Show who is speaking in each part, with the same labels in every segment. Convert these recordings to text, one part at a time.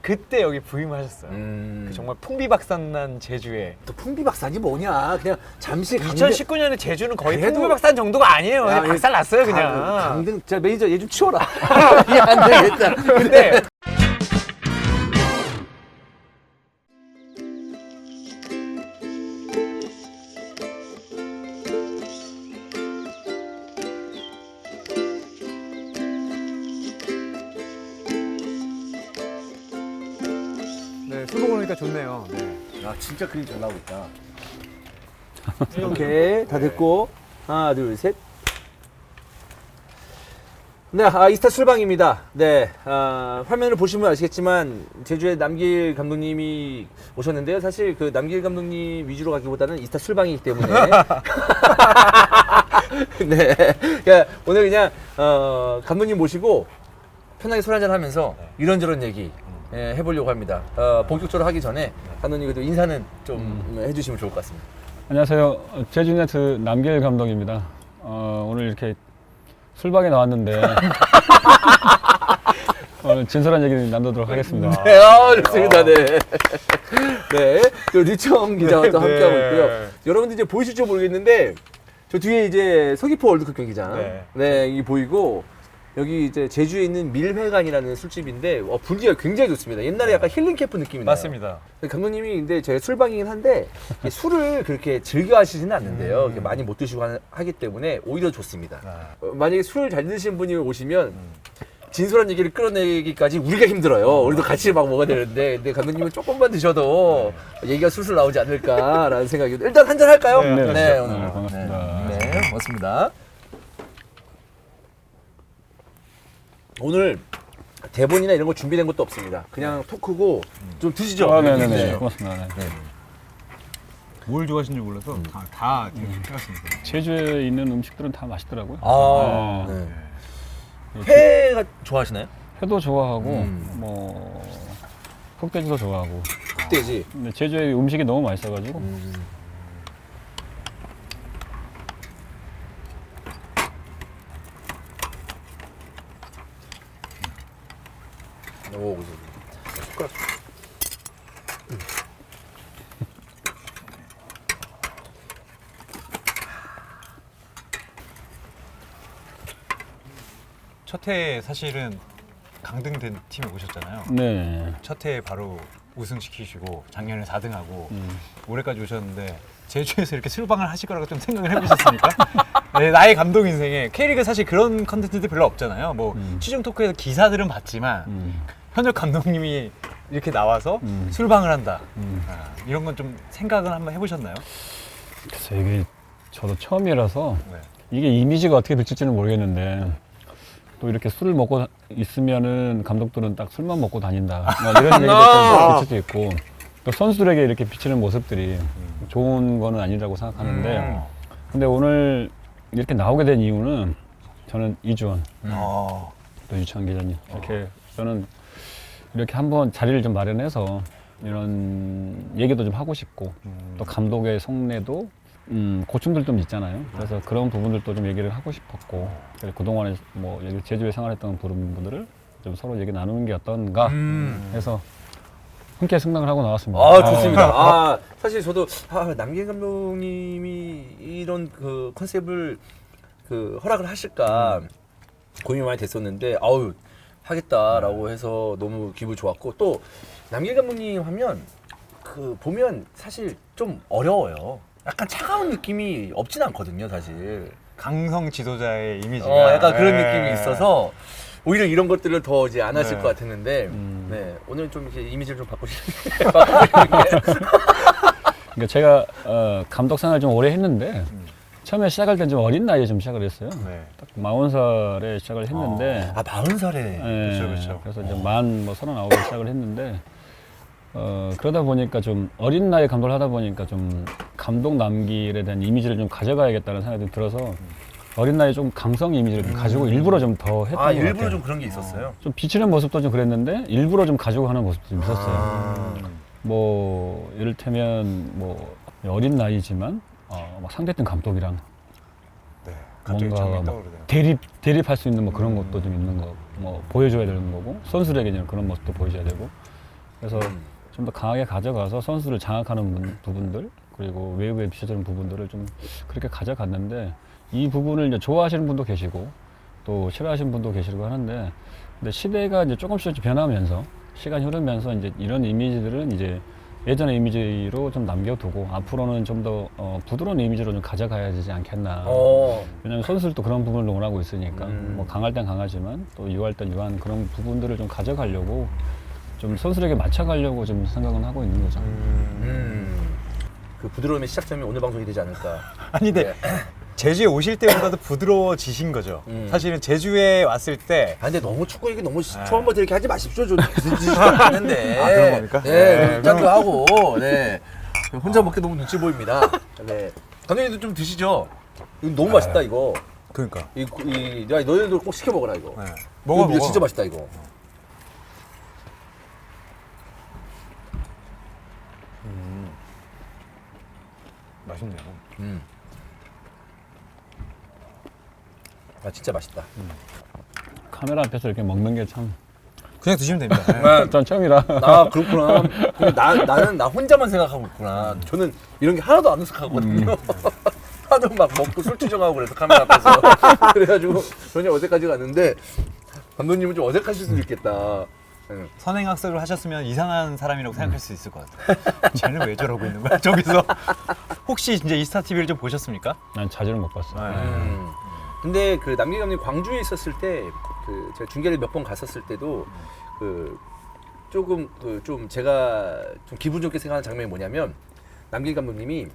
Speaker 1: 그때 여기 부임하셨어요. 그 정말 풍비박산난 제주에.
Speaker 2: 또 풍비박산이 뭐냐? 그냥 잠시
Speaker 1: 2019년에 제주는 거의
Speaker 2: 그래도-
Speaker 1: 풍비박산 정도가 아니에요.
Speaker 2: 야,
Speaker 1: 그냥 박살 났어요 그냥.
Speaker 2: 강등. 자 매니저 얘 좀 치워라. 이게 안 되겠다.
Speaker 1: 근데
Speaker 3: 네, 술 먹으니까 좋네요. 네.
Speaker 2: 야 진짜 그림 잘 나오고 있다. 오케이 다 됐고 하나 둘 셋. 네, 이스타 술방입니다. 네, 화면을 보시면 아시겠지만 제주의 남길 감독님이 오셨는데요. 사실 그 남길 감독님 위주로 가기보다는 이스타 술방이기 때문에 네, 그러니까 오늘 그냥 감독님 모시고 편하게 술 한잔 하면서 이런저런 얘기 해보려고 합니다. 본격적으로 하기 전에 감독님 그래도 인사는 좀 해주시면 좋을 것 같습니다.
Speaker 4: 안녕하세요. 제주네트 남길 감독입니다. 오늘 이렇게 술방에 나왔는데 오늘 진솔한 얘기를 나누도록 하겠습니다.
Speaker 2: 네, 좋습니다. 네. 네, 또 류청 기자와 또 함께하고 있고요. 여러분들 이제 보이실지 모르겠는데 저 뒤에 이제 서귀포 월드컵 경기장, 네, 이 보이고 여기 이제 제주에 있는 밀회관이라는 술집인데 분위기가 굉장히 좋습니다. 옛날에 약간 힐링 캠프 느낌이 나요.
Speaker 1: 맞습니다.
Speaker 2: 감독님이 근데 제 술방이긴 한데 술을 그렇게 즐겨 하시지는 않는데요. 이렇게 많이 못 드시고 하기 때문에 오히려 좋습니다. 만약에 술을 잘 드시는 분이 오시면 진솔한 얘기를 끌어내기까지 우리가 힘들어요. 우리도 같이 막 먹어야 되는데 근데 감독님은 조금만 드셔도 얘기가 술술 나오지 않을까라는 생각이 일단 한잔 할까요?
Speaker 4: 네,
Speaker 2: 오늘.
Speaker 4: 반갑습니다.
Speaker 2: 네, 고맙습니다. 오늘 대본이나 이런 거 준비된 것도 없습니다. 그냥 토크고 좀 드시죠.
Speaker 4: 네네네. 고맙습니다. 네.
Speaker 3: 뭘 좋아하시는지 몰라서 다 해봤습니다.
Speaker 4: 제주에 있는 음식들은 다 맛있더라고요.
Speaker 2: 네. 회가 좋아하시나요?
Speaker 4: 회도 좋아하고 뭐 흑돼지도 좋아하고.
Speaker 2: 흑돼지.
Speaker 4: 근데 제주의 음식이 너무 맛있어가지고
Speaker 2: 오, 숟가락.
Speaker 1: 첫 해에 사실은 강등된 팀에 오셨잖아요.
Speaker 4: 네.
Speaker 1: 첫 해에 바로 우승시키시고 작년에 4등하고 올해까지 오셨는데 제주에서 이렇게 술방을 하실 거라고 좀 생각을 해보셨습니까? 네, 나의 감독 인생에 K리그 사실 그런 컨텐츠들 별로 없잖아요. 뭐 취중 토크에서 기사들은 봤지만 현역 감독님이 이렇게 나와서 술방을 한다. 이런 건 좀 생각은 한번 해보셨나요?
Speaker 4: 그래서 이게 저도 처음이라서
Speaker 1: 네.
Speaker 4: 이게 이미지가 어떻게 비칠지는 모르겠는데 또 이렇게 술을 먹고 있으면은 감독들은 딱 술만 먹고 다닌다. 뭐 이런 얘기도 좀 비칠 수 있고 또 선수들에게 이렇게 비치는 모습들이 좋은 거는 아니라고 생각하는데 근데 오늘 이렇게 나오게 된 이유는 저는 이주원 또 유창 기자님 이렇게 저는 이렇게 한번 자리를 좀 마련해서 이런 얘기도 좀 하고 싶고 또 감독의 속내도 고충들 좀 있잖아요. 그래서 그런 부분들도 좀 얘기를 하고 싶었고 그동안에 뭐 여기 제주에 생활했던 부분들을 좀 서로 얘기 나누는 게 어떤가 해서 함께 생각을 하고 나왔습니다.
Speaker 2: 좋습니다. 사실 저도 남길 감독님이 이런 그 컨셉을 그 허락을 하실까 고민이 많이 됐었는데 하겠다라고 해서 너무 기분 좋았고 또 남길 감독님 하면 그 보면 사실 좀 어려워요. 약간 차가운 느낌이 없진 않거든요, 사실.
Speaker 1: 강성 지도자의 이미지가
Speaker 2: 약간 그런
Speaker 1: 네.
Speaker 2: 느낌이 있어서 오히려 이런 것들을 더 이제 안 하실 것 같았는데 오늘 좀 이렇게 이미지를 좀 바꾸시는
Speaker 4: 그러니까 제가 감독 생활을 좀 오래 했는데 처음에 시작할 땐 좀 어린 나이에 좀 시작을 했어요.
Speaker 1: 네.
Speaker 4: 딱 40살에 시작을 했는데
Speaker 2: 40살에
Speaker 1: 그렇죠.
Speaker 4: 그래서 이제 만 39에 시작을 했는데 그러다 보니까 좀 어린 나이에 감독을 하다 보니까 좀 감독 남길에 대한 이미지를 좀 가져가야겠다는 생각이 좀 들어서 어린 나이에 좀 강성 이미지를 좀 가지고 일부러 좀 더 했던 것 같아요.
Speaker 2: 일부러 좀 그런 게 있었어요.
Speaker 4: 좀 비치는 모습도 좀 그랬는데 일부러 좀 가지고 하는 모습도 좀 있었어요. 뭐 이를테면 뭐 어린 나이지만 막 상대팀 감독이랑
Speaker 1: 갑자기
Speaker 4: 뭔가
Speaker 1: 장면이
Speaker 4: 막
Speaker 1: 떠오르네요.
Speaker 4: 대립할 수 있는 뭐 그런 것도 좀 있는 거, 뭐 보여줘야 되는 거고 선수들에게는 그런 모습도 보여줘야 되고 그래서 좀 더 강하게 가져가서 선수를 장악하는 부분들 그리고 외부에 비춰지는 부분들을 좀 그렇게 가져갔는데 이 부분을 이제 좋아하시는 분도 계시고 또 싫어하시는 분도 계시고 하는데 근데 시대가 이제 조금씩 변하면서 시간이 흐르면서 이제 이런 이미지들은 이제 예전의 이미지로 좀 남겨두고 앞으로는 좀 더 부드러운 이미지로 좀 가져가야 되지 않겠나. 왜냐면 선수들도 그런 부분을 원하고 있으니까 뭐 강할 땐 강하지만 또 유할 땐 유한 그런 부분들을 좀 가져가려고 좀 선수들에게 맞춰가려고 좀 생각은 하고 있는 거죠.
Speaker 2: 그 부드러움의 시작점이 오늘 방송이 되지 않을까.
Speaker 1: 아니 근데 제주에 오실 때보다도 부드러워지신 거죠. 사실은 제주에 왔을 때
Speaker 2: 아 근데 너무 축구 얘기 너무 처음부터 이렇게 하지 마십시오. 좀 하는데.
Speaker 1: 아, 그런 겁니까?
Speaker 2: 네, 짠도 하고. 네. 혼자 먹기 너무 눈치 보입니다. 네. 감독님도 좀 드시죠. 이거 너무 맛있다 이거.
Speaker 1: 그러니까
Speaker 2: 야 너희들 꼭 시켜 먹어라 이거.
Speaker 1: 네.
Speaker 2: 이거 진짜 맛있다 이거.
Speaker 1: 맛있네요.
Speaker 2: 아 진짜 맛있다.
Speaker 4: 카메라 앞에서 이렇게 먹는 게 참
Speaker 1: 그냥 드시면 됩니다.
Speaker 4: 전 처음이라.
Speaker 2: 아 그렇구나. 근데 나는 나 혼자만 생각하고 있구나. 저는 이런 게 하나도 안 어색하거든요. 하도 막 먹고 술 투정하고 그래서 카메라 앞에서 그래가지고 전혀 어색하지가 않는데 감독님은 좀 어색하실 수도 있겠다. 응.
Speaker 1: 선행학습을 하셨으면 이상한 사람이라고 생각할 수 있을 것 같아요. 쟤는 왜 저러고 있는 거야? 저기서 혹시 이제 이스타 TV를 좀 보셨습니까?
Speaker 4: 난 자주는 못 봤어.
Speaker 2: 근데 그 남길 감독님 광주에 있었을 때 그 제가 중계를 몇 번 갔었을 때도 그 조금 그 좀 제가 좀 기분 좋게 생각하는 장면이 뭐냐면 남길 감독님이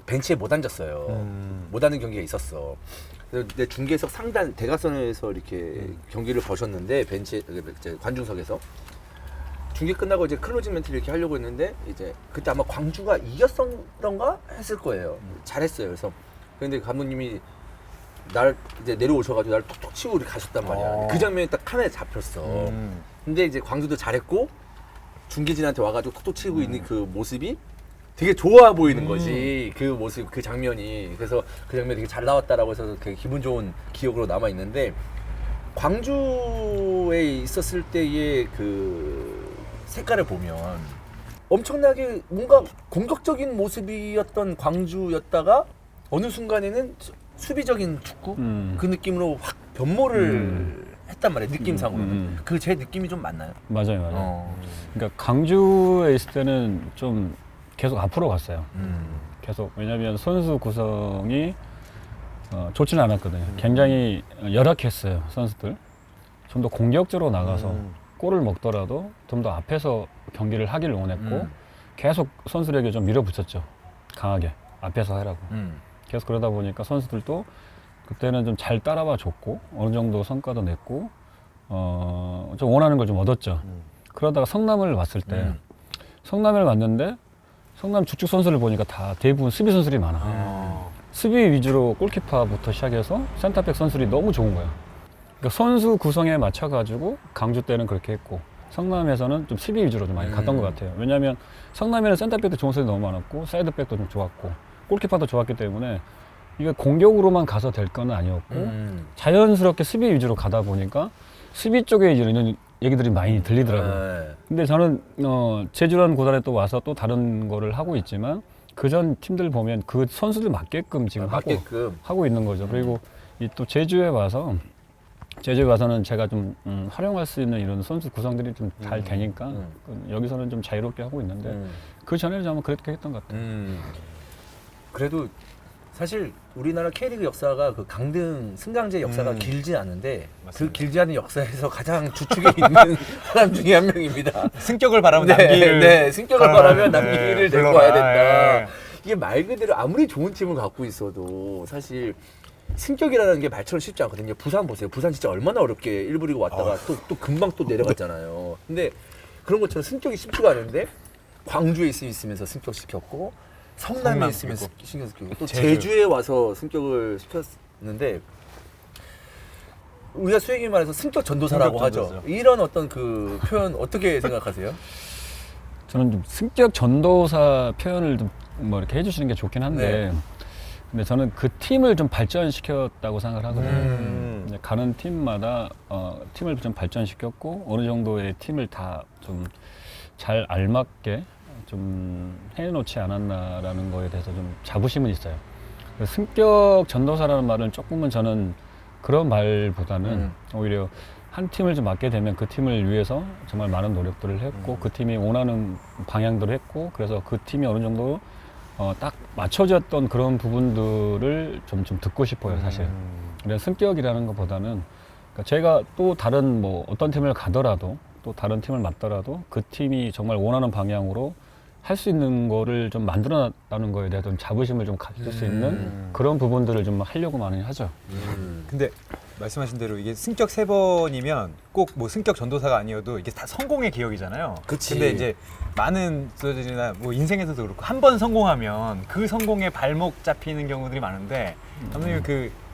Speaker 2: 벤치에 못 앉았어요. 못 앉는 경기가 있었어. 그래서 내 중계석 상단 대각선에서 이렇게 경기를 보셨는데 벤치 이제 관중석에서 중계 끝나고 이제 클로징 멘트를 이렇게 하려고 했는데 이제 그때 아마 광주가 이겼던가 했을 거예요. 잘했어요. 그래서 근데 감독님이 날 이제 내려오셔가지고 날 톡톡 치고 이렇게 가셨단 말이야. 그 장면이 딱 카메라에 잡혔어. 근데 이제 광주도 잘했고 중계진한테 와가지고 톡톡 치고 있는 그 모습이 되게 좋아 보이는 거지. 그 모습, 그 장면이. 그래서 그 장면이 되게 잘 나왔다라고 해서 되게 기분 좋은 기억으로 남아 있는데 광주에 있었을 때의 그 색깔을 보면 엄청나게 뭔가 공격적인 모습이었던 광주였다가 어느 순간에는 수비적인 축구 그 느낌으로 확 변모를 했단 말이에요. 느낌상으로는. 그 제 느낌이 좀 맞나요?
Speaker 4: 맞아요. 그러니까 강주에 있을 때는 좀 계속 앞으로 갔어요. 계속 왜냐하면 선수 구성이 좋지는 않았거든요. 굉장히 열악했어요. 선수들 좀 더 공격적으로 나가서 골을 먹더라도 좀 더 앞에서 경기를 하기를 원했고 계속 선수들에게 좀 밀어붙였죠. 강하게 앞에서 하라고. 계속 그러다 보니까 선수들도 그때는 좀 잘 따라와 줬고 어느 정도 성과도 냈고 좀 원하는 걸 좀 얻었죠. 그러다가 성남을 왔을 때 성남을 왔는데 성남 주축 선수를 보니까 다 대부분 수비 선수들이 많아. 수비 위주로 골키퍼부터 시작해서 센터백 선수들이 너무 좋은 거야. 그러니까 선수 구성에 맞춰가지고 강주 때는 그렇게 했고 성남에서는 좀 수비 위주로 좀 많이 갔던 것 같아요. 왜냐하면 성남에는 센터백도 좋은 선수들이 너무 많았고 사이드백도 좀 좋았고 골키퍼도 좋았기 때문에 이게 공격으로만 가서 될 건 아니었고 자연스럽게 수비 위주로 가다 보니까 수비 쪽에 이런 얘기들이 많이 들리더라고요. 근데 저는 제주라는 구단에 또 와서 또 다른 거를 하고 있지만 그전 팀들 보면 그 선수들 맞게끔 지금 하고 있는 거죠. 그리고 이 또 제주에 와서는 제가 좀 활용할 수 있는 이런 선수 구성들이 좀 잘 되니까 여기서는 좀 자유롭게 하고 있는데 그 전에는 아마 그렇게 했던 것 같아요.
Speaker 2: 그래도 사실 우리나라 K리그 역사가 그 강등 승강제 역사가 길지 않은데
Speaker 1: 맞습니다.
Speaker 2: 그 길지 않은 역사에서 가장 주축에 있는 사람 중에 한 명입니다.
Speaker 1: 승격을 바라면 남기를
Speaker 2: 네, 승격을 바라면
Speaker 1: 네,
Speaker 2: 남기를 데리고
Speaker 1: 불러라.
Speaker 2: 와야 된다.
Speaker 1: 예.
Speaker 2: 이게 말 그대로 아무리 좋은 팀을 갖고 있어도 사실 승격이라는 게 말처럼 쉽지 않거든요. 부산 보세요. 부산 진짜 얼마나 어렵게 1부 리그 왔다가 또 금방 또 내려갔잖아요. 근데 그런 것처럼 승격이 쉽지가 않은데 광주에 있으면서 승격시켰고 성남에 있으면서 승격시켰고 또 제주에 와서 승격을 시켰는데 우리가 수행이 말해서 승격 전도사라고 하죠. 이런 어떤 그 표현 어떻게 생각하세요?
Speaker 4: 저는 좀 승격 전도사 표현을 좀 뭐 이렇게 해주시는 게 좋긴 한데 근데 저는 그 팀을 좀 발전시켰다고 생각을 하거든요. 이제 가는 팀마다 팀을 좀 발전시켰고 어느 정도의 팀을 다 좀 잘 알맞게 좀 해놓지 않았나라는 거에 대해서 좀 자부심은 있어요. 승격 전도사라는 말은 조금은 저는 그런 말보다는 오히려 한 팀을 좀 맡게 되면 그 팀을 위해서 정말 많은 노력들을 했고 그 팀이 원하는 방향들을 했고 그래서 그 팀이 어느 정도 딱 맞춰졌던 그런 부분들을 좀 듣고 싶어요, 사실. 그래서 승격이라는 것보다는 그러니까 제가 또 다른 뭐 어떤 팀을 가더라도 또 다른 팀을 맡더라도 그 팀이 정말 원하는 방향으로 할 수 있는 거를 좀 만들어놨다는 거에 대한 좀 자부심을 좀 가질 수 있는 그런 부분들을 좀 하려고 많이 하죠.
Speaker 1: 근데 말씀하신 대로 이게 승격 3번이면 꼭 뭐 승격 전도사가 아니어도 이게 다 성공의 기억이잖아요.
Speaker 2: 그치.
Speaker 1: 근데 이제 많은 소들이나 뭐 인생에서도 그렇고 한 번 성공하면 그 성공에 발목 잡히는 경우들이 많은데 감독님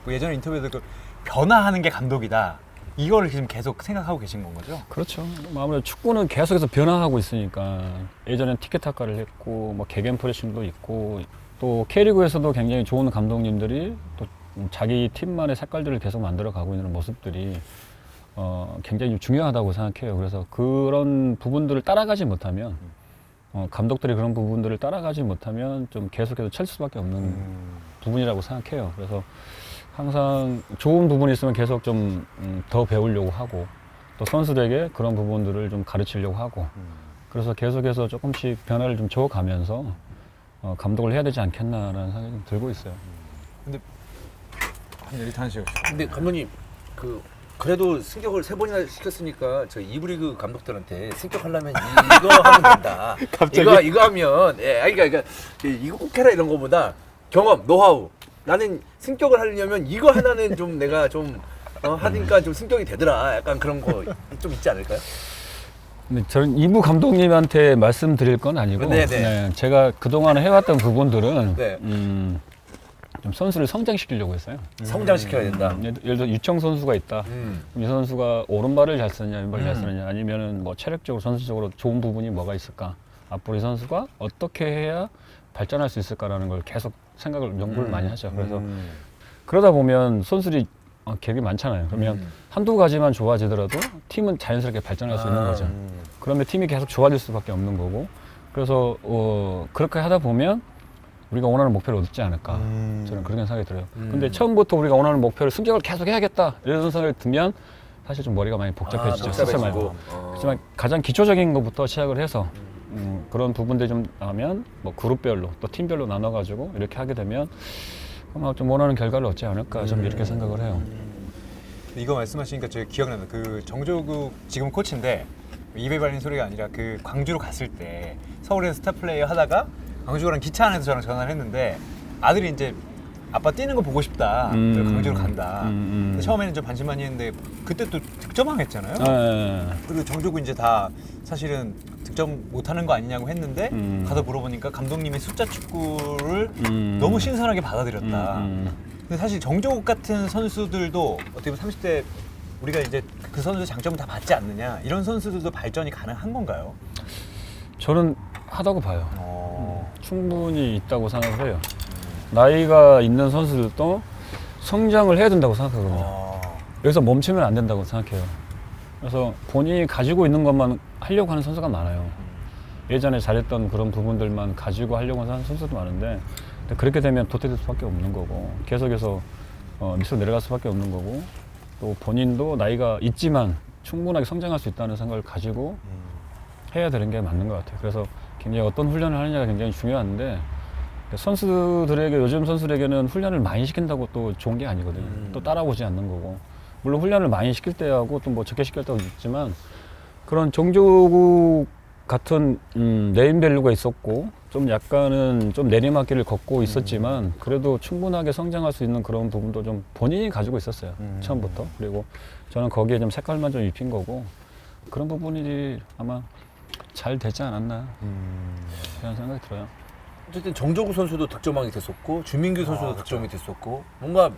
Speaker 1: 뭐 예전에 인터뷰에도 그 변화하는 게 감독이다. 이거를 지금 계속 생각하고 계신 건 거죠?
Speaker 4: 그렇죠. 아무래도 축구는 계속해서 변화하고 있으니까 예전엔 티켓타카를 했고 뭐 개겐 프레싱도 있고 또 K리그에서도 굉장히 좋은 감독님들이 또 자기 팀만의 색깔들을 계속 만들어 가고 있는 모습들이 굉장히 중요하다고 생각해요. 그래서 그런 부분들을 따라가지 못하면 감독들이 그런 부분들을 따라가지 못하면 좀 계속해서 칠 수밖에 없는 부분이라고 생각해요. 그래서 항상 좋은 부분이 있으면 계속 좀 더 배우려고 하고 또 선수들에게 그런 부분들을 좀 가르치려고 하고 그래서 계속해서 조금씩 변화를 좀 줘가면서 감독을 해야 되지 않겠나라는 생각이 좀 들고 있어요.
Speaker 1: 리탄 씨.
Speaker 2: 근데 감독님 그래도 승격을 3번이나 시켰으니까 저희 2부 리그 감독들한테 승격하려면 이거 하면 된다.
Speaker 1: 갑자기?
Speaker 2: 이거 하면 그러니까 이거 꼭 해라 이런 거보다 경험, 노하우. 나는 승격을 하려면 이거 하나는 좀 내가 좀 하니까 좀 승격이 되더라. 약간 그런 거 좀 있지 않을까요?
Speaker 4: 근데 저는 이부 감독님한테 말씀드릴 건 아니고
Speaker 2: 네네.
Speaker 4: 네, 제가 그동안 해왔던 부분들은
Speaker 2: 네.
Speaker 4: 좀 선수를 성장시키려고 했어요.
Speaker 2: 성장시켜야 된다.
Speaker 4: 예를 들어 유청 선수가 있다. 이 선수가 오른발을 잘 쓰느냐, 왼발을 잘 쓰느냐, 아니면은 뭐 체력적으로, 선수적으로 좋은 부분이 뭐가 있을까? 앞으로 이 선수가 어떻게 해야 발전할 수 있을까라는 걸 계속 생각을, 연구를 많이 하죠. 그래서 그러다 보면 선수들이 계획이 많잖아요. 그러면 한두 가지만 좋아지더라도 팀은 자연스럽게 발전할 수 있는 거죠. 그러면 팀이 계속 좋아질 수밖에 없는 거고, 그래서 그렇게 하다 보면 우리가 원하는 목표를 얻지 않을까. 저는 그런 생각이 들어요. 근데 처음부터 우리가 원하는 목표를 승격을 계속 해야겠다 이런 생각이 들면 사실 좀 머리가 많이 복잡해지죠.
Speaker 2: 복잡해지고.
Speaker 4: 하지만 가장 기초적인 것부터 시작을 해서 그런 부분들 좀 하면 뭐 그룹별로 또 팀별로 나눠가지고 이렇게 하게 되면 아마 좀 원하는 결과를 얻지 않을까 좀 이렇게 생각을 해요.
Speaker 1: 이거 말씀하시니까 제가 기억나는 그 정조국 지금 코치인데 입에 발린 소리가 아니라 그 광주로 갔을 때 서울에서 스타 플레이어 하다가 광주랑 기차 안에서 저랑 전화를 했는데 아들이 이제 아빠 뛰는 거 보고 싶다. 그래서 광주로 간다. 근데 처음에는 좀 반신반의했는데 그때 또 득점왕했잖아요. 그리고 정조국 이제 다 사실은 득점 못하는 거 아니냐고 했는데 가서 물어보니까 감독님의 숫자 축구를 너무 신선하게 받아들였다. 근데 사실 정조국 같은 선수들도 어떻게 보면 30대 우리가 이제 그 선수의 장점을 다 받지 않느냐 이런 선수들도 발전이 가능한 건가요?
Speaker 4: 저는 하다고 봐요. 충분히 있다고 생각을 해요. 나이가 있는 선수들도 성장을 해야 된다고 생각하거든요. 여기서 멈추면 안 된다고 생각해요. 그래서 본인이 가지고 있는 것만 하려고 하는 선수가 많아요. 예전에 잘했던 그런 부분들만 가지고 하려고 하는 선수도 많은데 그렇게 되면 도태될 수밖에 없는 거고 계속해서 밑으로 내려갈 수밖에 없는 거고 또 본인도 나이가 있지만 충분하게 성장할 수 있다는 생각을 가지고 해야 되는 게 맞는 것 같아요. 그래서 굉장히 어떤 훈련을 하느냐가 굉장히 중요한데 선수들에게 요즘 선수들에게는 훈련을 많이 시킨다고 또 좋은 게 아니거든요. 또 따라오지 않는 거고 물론 훈련을 많이 시킬 때하고 또 뭐 적게 시킬 때도 있지만 그런 정조국 같은 네임밸류가 있었고 좀 약간은 좀 내리막길을 걷고 있었지만 그래도 충분하게 성장할 수 있는 그런 부분도 좀 본인이 가지고 있었어요. 처음부터. 그리고 저는 거기에 좀 색깔만 좀 입힌 거고 그런 부분이 아마 잘 되지 않았나 그런 생각이 들어요.
Speaker 2: 어쨌든 정조국 선수도 득점왕이 됐었고 주민규 선수도 득점이 됐었고 뭔가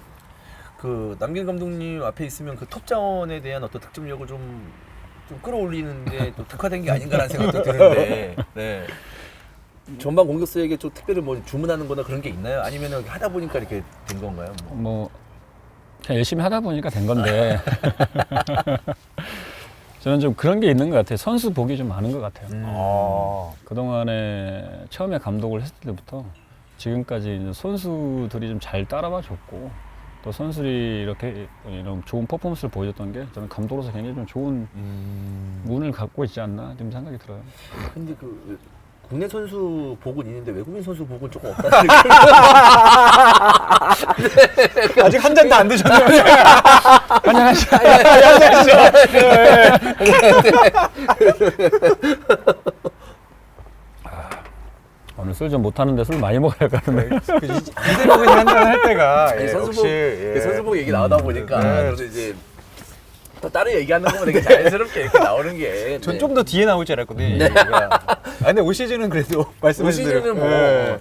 Speaker 2: 그 남길 감독님 앞에 있으면 그 톱자원에 대한 어떤 득점력을 좀 끌어올리는데 또 특화된 게 아닌가라는 생각도 드는데 네. 전반 공격수에게 좀 특별히 뭐 주문하는 거나 그런 게 있나요? 아니면 하다 보니까 이렇게 된 건가요?
Speaker 4: 뭐 그냥 열심히 하다 보니까 된 건데 저는 좀 그런 게 있는 것 같아요. 선수 복이 좀 많은 것 같아요. 그동안에 처음에 감독을 했을 때부터 지금까지 이제 선수들이 좀 잘 따라와 줬고 또 선수들이 이렇게 이런 좋은 퍼포먼스를 보여줬던 게 저는 감독으로서 굉장히 좀 좋은 운을 갖고 있지 않나 좀 생각이 들어요.
Speaker 2: 근데 그 국내 선수 복은 있는데 외국인 선수 복은 조금 없다는
Speaker 1: 아직 한 잔 다 안 드셨는데.
Speaker 4: 안녕하세요. 오늘 술 좀 못하는데 술 많이 먹어야 할 것 같은데.
Speaker 1: 이대목이 한잔 할 때가
Speaker 2: 아니,
Speaker 1: 예,
Speaker 2: 선수복,
Speaker 1: 역시 예.
Speaker 2: 선수복 얘기 나오다 보니까
Speaker 1: 네.
Speaker 2: 저도 이제 또 다른 얘기하는 거면 되게 자연스럽게 이렇게 나오는 게.
Speaker 1: 전 좀 더 뒤에 나올 줄 알았거든요. 이 얘기가. 근데 올 시즌은 그래도 말씀하신 대로.
Speaker 2: 시즌은 뭐
Speaker 1: 예.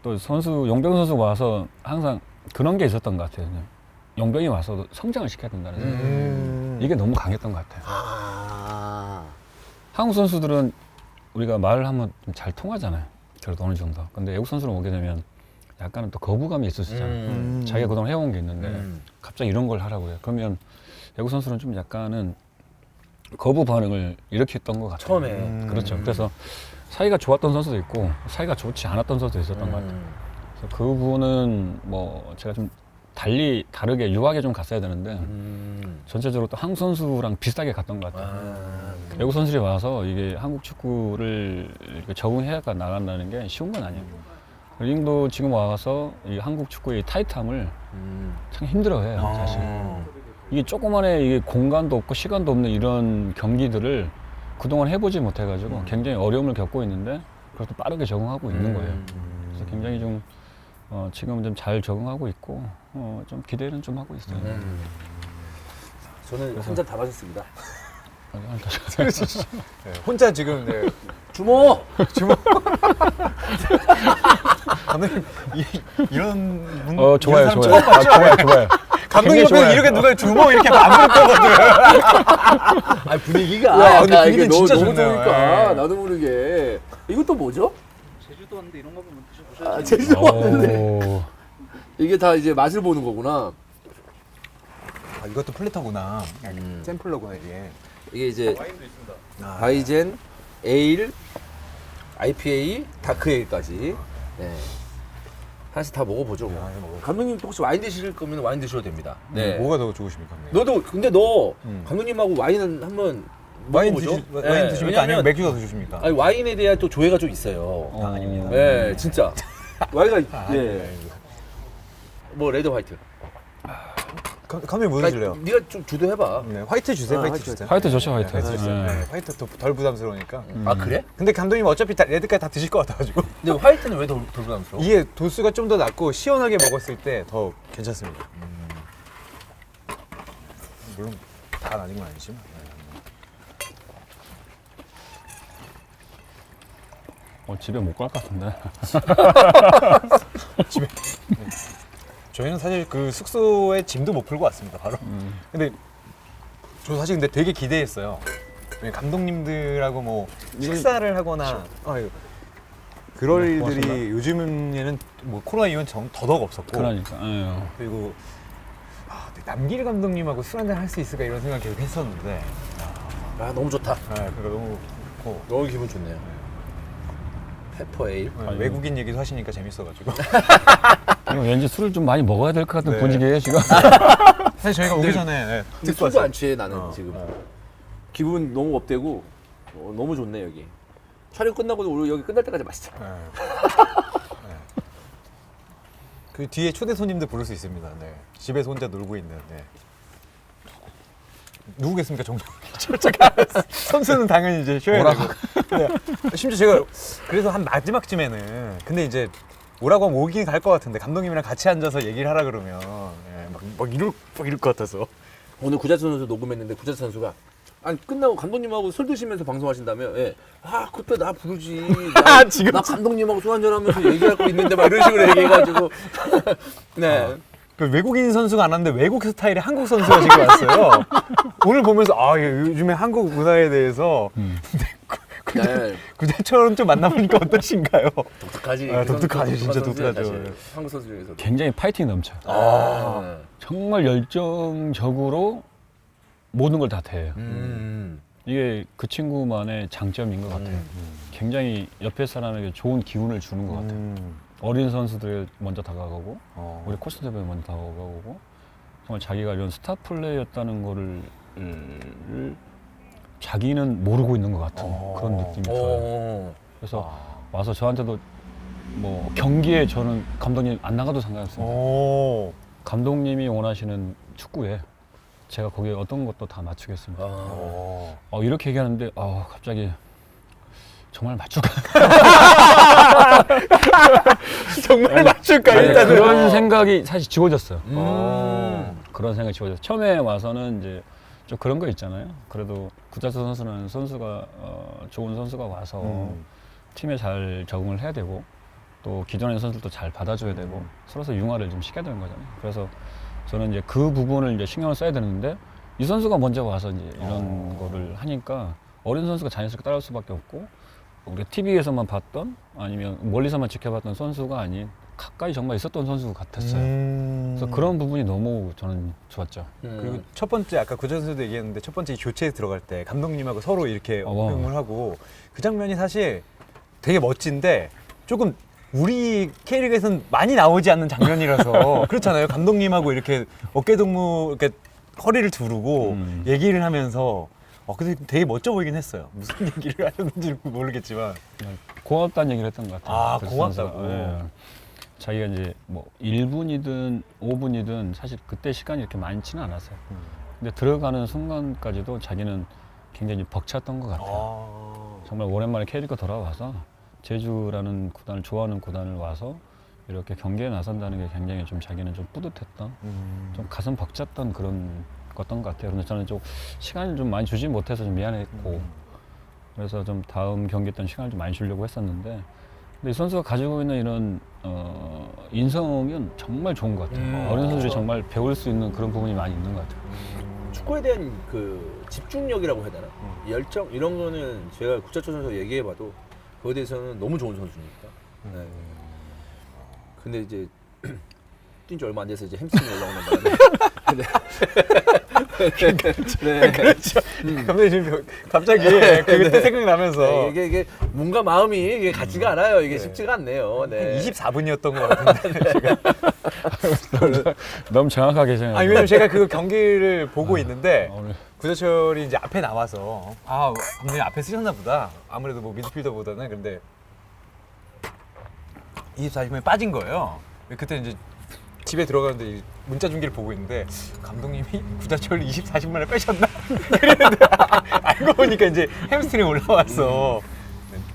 Speaker 4: 또 선수 용병 선수가 와서 항상 그런 게 있었던 것 같아요. 용병이 와서 성장을 시켜야 된다는 생각. 이게 너무 강했던 것 같아요. 한국 선수들은 우리가 말을 하면 좀 잘 통하잖아요. 그래도 어느 정도. 근데 외국 선수로 오게 되면 약간은 또 거부감이 있을 수 있잖아요. 자기가 그동안 해온 게 있는데 갑자기 이런 걸 하라고 해요. 그러면 외국 선수는 좀 약간은 거부 반응을 일으켰던 것 같아요.
Speaker 2: 처음에.
Speaker 4: 그렇죠. 그래서 사이가 좋았던 선수도 있고 사이가 좋지 않았던 선수도 있었던 것 같아요. 그래서 그 부분은 뭐 제가 좀 다르게 유하게 좀 갔어야 되는데 전체적으로 또 한국 선수랑 비슷하게 갔던 것 같아요. 외국 선수들이 와서 이게 한국 축구를 이렇게 적응해야 나간다는 게 쉬운 건 아니에요. 링도 지금 와서 이 한국 축구의 타이트함을 참 힘들어해요, 사실. 이게 조그만해 이게 공간도 없고 시간도 없는 이런 경기들을 그동안 해보지 못해가지고 굉장히 어려움을 겪고 있는데 그래도 빠르게 적응하고 있는 거예요. 그래서 굉장히 좀 지금 좀 잘 적응하고 있고 좀 기대는 좀 하고 있어요.
Speaker 2: 저는 한 잔 다 마셨습니다.
Speaker 1: 네, 혼자 지금 네.
Speaker 2: 주모!
Speaker 1: 감독님 이런 분
Speaker 4: 좋아요,
Speaker 1: 이런 사람
Speaker 4: 좋아요.
Speaker 1: 처음 봤죠?
Speaker 4: 좋아요.
Speaker 1: 감독님
Speaker 4: 굉장히
Speaker 1: 옆에 이렇게 누가 주먹 이렇게 안 부를 거거든.
Speaker 2: 아 분위기가
Speaker 1: 야, 근데
Speaker 2: 아까
Speaker 1: 분위기
Speaker 2: 이게
Speaker 1: 진짜
Speaker 2: 너무
Speaker 1: 좋네요.
Speaker 2: 좋으니까
Speaker 1: 예.
Speaker 2: 나도 모르게 이것도 뭐죠?
Speaker 5: 제주도 왔는데 이런 거 보면 드셔보셔야
Speaker 2: 아,
Speaker 5: 돼요.
Speaker 2: 제주도 왔는데
Speaker 4: 오,
Speaker 2: 이게 다 이제 맛을 보는 거구나.
Speaker 1: 아, 이것도 플래터구나. 샘플러구나 이게.
Speaker 2: 이게 이제 바이젠, 에일, IPA, 다크에일까지 네. 하나씩 다 먹어보죠. 뭐. 감독님 혹시 와인 드실 거면 와인 드셔도 됩니다. 네.
Speaker 1: 뭐가 더 좋으십니까? 감독님?
Speaker 2: 너도 근데 너 감독님하고 와인은 한번
Speaker 1: 와인
Speaker 2: 먹어보죠.
Speaker 1: 와인 드십니까? 아니면
Speaker 2: 왜냐면
Speaker 1: 맥주 더 드십니까?
Speaker 2: 아니, 와인에 대한 또 조예가 좀 있어요.
Speaker 1: 아닙니다.
Speaker 2: 네, 진짜. 와인가 예.
Speaker 1: 네.
Speaker 2: 뭐 레드 화이트.
Speaker 1: 감독님 뭐 드실래요?
Speaker 2: 아니, 네가 좀 주도해봐.
Speaker 1: 네, 화이트 주세요.
Speaker 2: 아,
Speaker 1: 화이트
Speaker 2: 화이트.
Speaker 1: 주세요.
Speaker 4: 화이트 좋죠, 화이트.
Speaker 1: 네, 화이트 주세요.
Speaker 4: 네.
Speaker 1: 네, 화이트 덜 부담스러우니까.
Speaker 2: 아 그래?
Speaker 1: 근데 감독님 어차피 다 레드까지 다 드실 것 같아가지고
Speaker 2: 근데 화이트는 왜 더 부담스러워?
Speaker 1: 이게 도수가 좀 더 낮고 시원하게 먹었을 때 더 괜찮습니다. 물론 다 아닌 건 아니지만.
Speaker 4: 집에 못 갈 것 같은데.
Speaker 1: 저희는 사실 그 숙소에 짐도 못 풀고 왔습니다. 바로. 근데 저 사실 근데 되게 기대했어요. 왜냐면 감독님들하고 뭐 식사를 하거나 그럴
Speaker 4: 네,
Speaker 1: 일들이
Speaker 4: 고맙습니다.
Speaker 1: 요즘에는 뭐 코로나 이후엔 더더욱 없었고
Speaker 4: 그러니까.
Speaker 1: 그리고 남길 감독님하고 술 한잔 할 수 있을까 이런 생각 계속 했었는데
Speaker 2: 아 너무 좋다.
Speaker 1: 그러니까 너무 좋고
Speaker 2: 너무 기분 좋네요. 페퍼 에일.
Speaker 1: 외국인 얘기도 하시니까 재밌어가지고
Speaker 4: 이거 왠지 술을 좀 많이 먹어야 될 것 같은
Speaker 1: 네.
Speaker 4: 분위기예요 지금.
Speaker 1: 사실 저희가 오기 전에
Speaker 2: 근데
Speaker 1: 듣고
Speaker 2: 술도
Speaker 1: 왔어요.
Speaker 2: 안 취해 나는 지금. 기분 너무 업되고 너무 좋네 여기. 촬영 끝나고도 우리 여기 끝날 때까지 마시자.
Speaker 1: 그 뒤에 초대 손님들 부를 수 있습니다. 네. 집에서 혼자 놀고 있는. 네. 누구겠습니까, 정말? 선수는 당연히 이제 쉬어야 되고. 네. 심지어 제가 그래서 한 마지막쯤에는 근데 이제 오라고 하면 오긴 갈 것 같은데 감독님이랑 같이 앉아서 얘기를 하라 그러면 막 이럴 것 같아서.
Speaker 2: 오늘 구자철 선수 녹음했는데 구자철 선수가 아니 끝나고 감독님하고 술 드시면서 방송하신다며. 예. 아 그때 나 부르지.
Speaker 1: 지금
Speaker 2: 나 감독님하고 술 한잔하면서 얘기할 거 있는데 막 이런 식으로 얘기해가지고. 네.
Speaker 1: 그 외국인 선수가 안 왔는데 외국 스타일의 한국 선수가 지금 왔어요. 오늘 보면서 요즘에 한국 문화에 대해서
Speaker 2: 네.
Speaker 1: 구대처럼 좀 만나보니까 어떠신가요?
Speaker 2: 독특하지.
Speaker 1: 독특하지, 진짜
Speaker 2: 독특한 선수야,
Speaker 1: 독특하죠.
Speaker 2: 사실. 한국 선수 중에서.
Speaker 4: 굉장히 파이팅 넘쳐.
Speaker 2: 아.
Speaker 4: 정말 열정적으로 모든 걸 다 대해요.
Speaker 2: 음.
Speaker 4: 이게 그 친구만의 장점인 것 같아요. 굉장히 옆에 사람에게 좋은 기운을 주는 것 같아요. 어린 선수들 먼저 다가가고 우리 코치들에 먼저 다가가고 정말 자기가 이런 스타 플레이였다는 거를 자기는 모르고 있는 것 같은 그런 느낌이 들어요. 그래서 와서 저한테도 뭐 경기에 저는 감독님 안 나가도 상관없습니다. 감독님이 원하시는 축구에 제가 거기에 어떤 것도 다 맞추겠습니다. 이렇게 얘기하는데 갑자기 정말 맞출까?
Speaker 1: 정말 맞출까
Speaker 4: 네,
Speaker 1: 일단은.
Speaker 4: 그런 생각이 사실 지워졌어요. 그런 생각이 지워졌어요. 처음에 와서는 이제 좀 그런 거 있잖아요. 그래도 구자철 선수는 선수가 좋은 선수가 와서 팀에 잘 적응을 해야 되고 또 기존의 선수들도 잘 받아줘야 되고 서로서 융화를 좀 시켜야 되는 거잖아요. 그래서 저는 이제 그 부분을 이제 신경을 써야 되는데 이 선수가 먼저 와서 이제 이런 거를 하니까 어린 선수가 자연스럽게 따라올 수밖에 없고 우리가 TV에서만 봤던 아니면 멀리서만 지켜봤던 선수가 아닌 가까이 정말 있었던 선수 같았어요. 그래서 그런 부분이 너무 저는 좋았죠.
Speaker 1: 그리고 첫 번째 아까 구자철 선수도 얘기했는데 첫 번째 교체에 들어갈 때 감독님하고 서로 이렇게 호응을 하고 그 장면이 사실 되게 멋진데 조금 우리 K리그에서는 많이 나오지 않는 장면이라서 그렇잖아요. 감독님하고 이렇게 어깨동무 이렇게 허리를 두르고 얘기를 하면서 근데 되게 멋져 보이긴 했어요. 무슨 얘기를 하셨는지 모르겠지만
Speaker 4: 고맙다는 얘기를 했던 것 같아요. 그래서
Speaker 1: 고맙다고.
Speaker 4: 선수가, 예. 자기가 이제 뭐 1분이든 5분이든 사실 그때 시간이 이렇게 많지는 않았어요. 근데 들어가는 순간까지도 자기는 굉장히 벅찼던 것 같아요. 정말 오랜만에 K리그 돌아와서 제주라는 구단을 좋아하는 구단을 와서 이렇게 경기에 나선다는 게 굉장히 좀 자기는 좀 뿌듯했던 좀 가슴 벅찼던 그런 것 같아요. 근데 저는 좀 시간을 좀 많이 주지 못해서 좀 미안했고 그래서 좀 다음 경기 때는 시간을 좀 많이 주려고 했었는데 근데 이 선수가 가지고 있는 이런 인성은 정말 좋은 것 같아요. 어린 선수들이 정말 배울 수 있는 그런 부분이 많이 있는 것 같아요.
Speaker 2: 축구에 대한 그 집중력이라고 해야 되나? 열정 이런 거는 제가 구자철 선수 얘기해봐도 그거에 대해서는 너무 좋은 선수니까. 네. 근데 이제 뛴 지 얼마 안 돼서 이제 햄스트링 올라오는 바람에. 네.
Speaker 1: 그렇죠. 감독님 지금 갑자기 그때 생각나면서
Speaker 2: 네, 이게 뭔가 마음이 이게 같지가 않아요. 이게 쉽지가 않네요. 네.
Speaker 1: 24분이었던 것 같은데 제가.
Speaker 4: 너무 정확하게 생각해요.
Speaker 1: 아니 왜냐면 제가 그 경기를 보고 있는데
Speaker 4: 오늘
Speaker 1: 구자철이 이제 앞에 나와서 감독님 앞에 쓰셨나 보다. 아무래도 뭐 미드필더보다는 근데 24분에 빠진 거예요. 그때 이제 집에 들어가는데 문자 중계를 보고 있는데 감독님이 구자철 24분 만에 빼셨나? 그랬는데 알고 보니까 이제 햄스트링 올라와서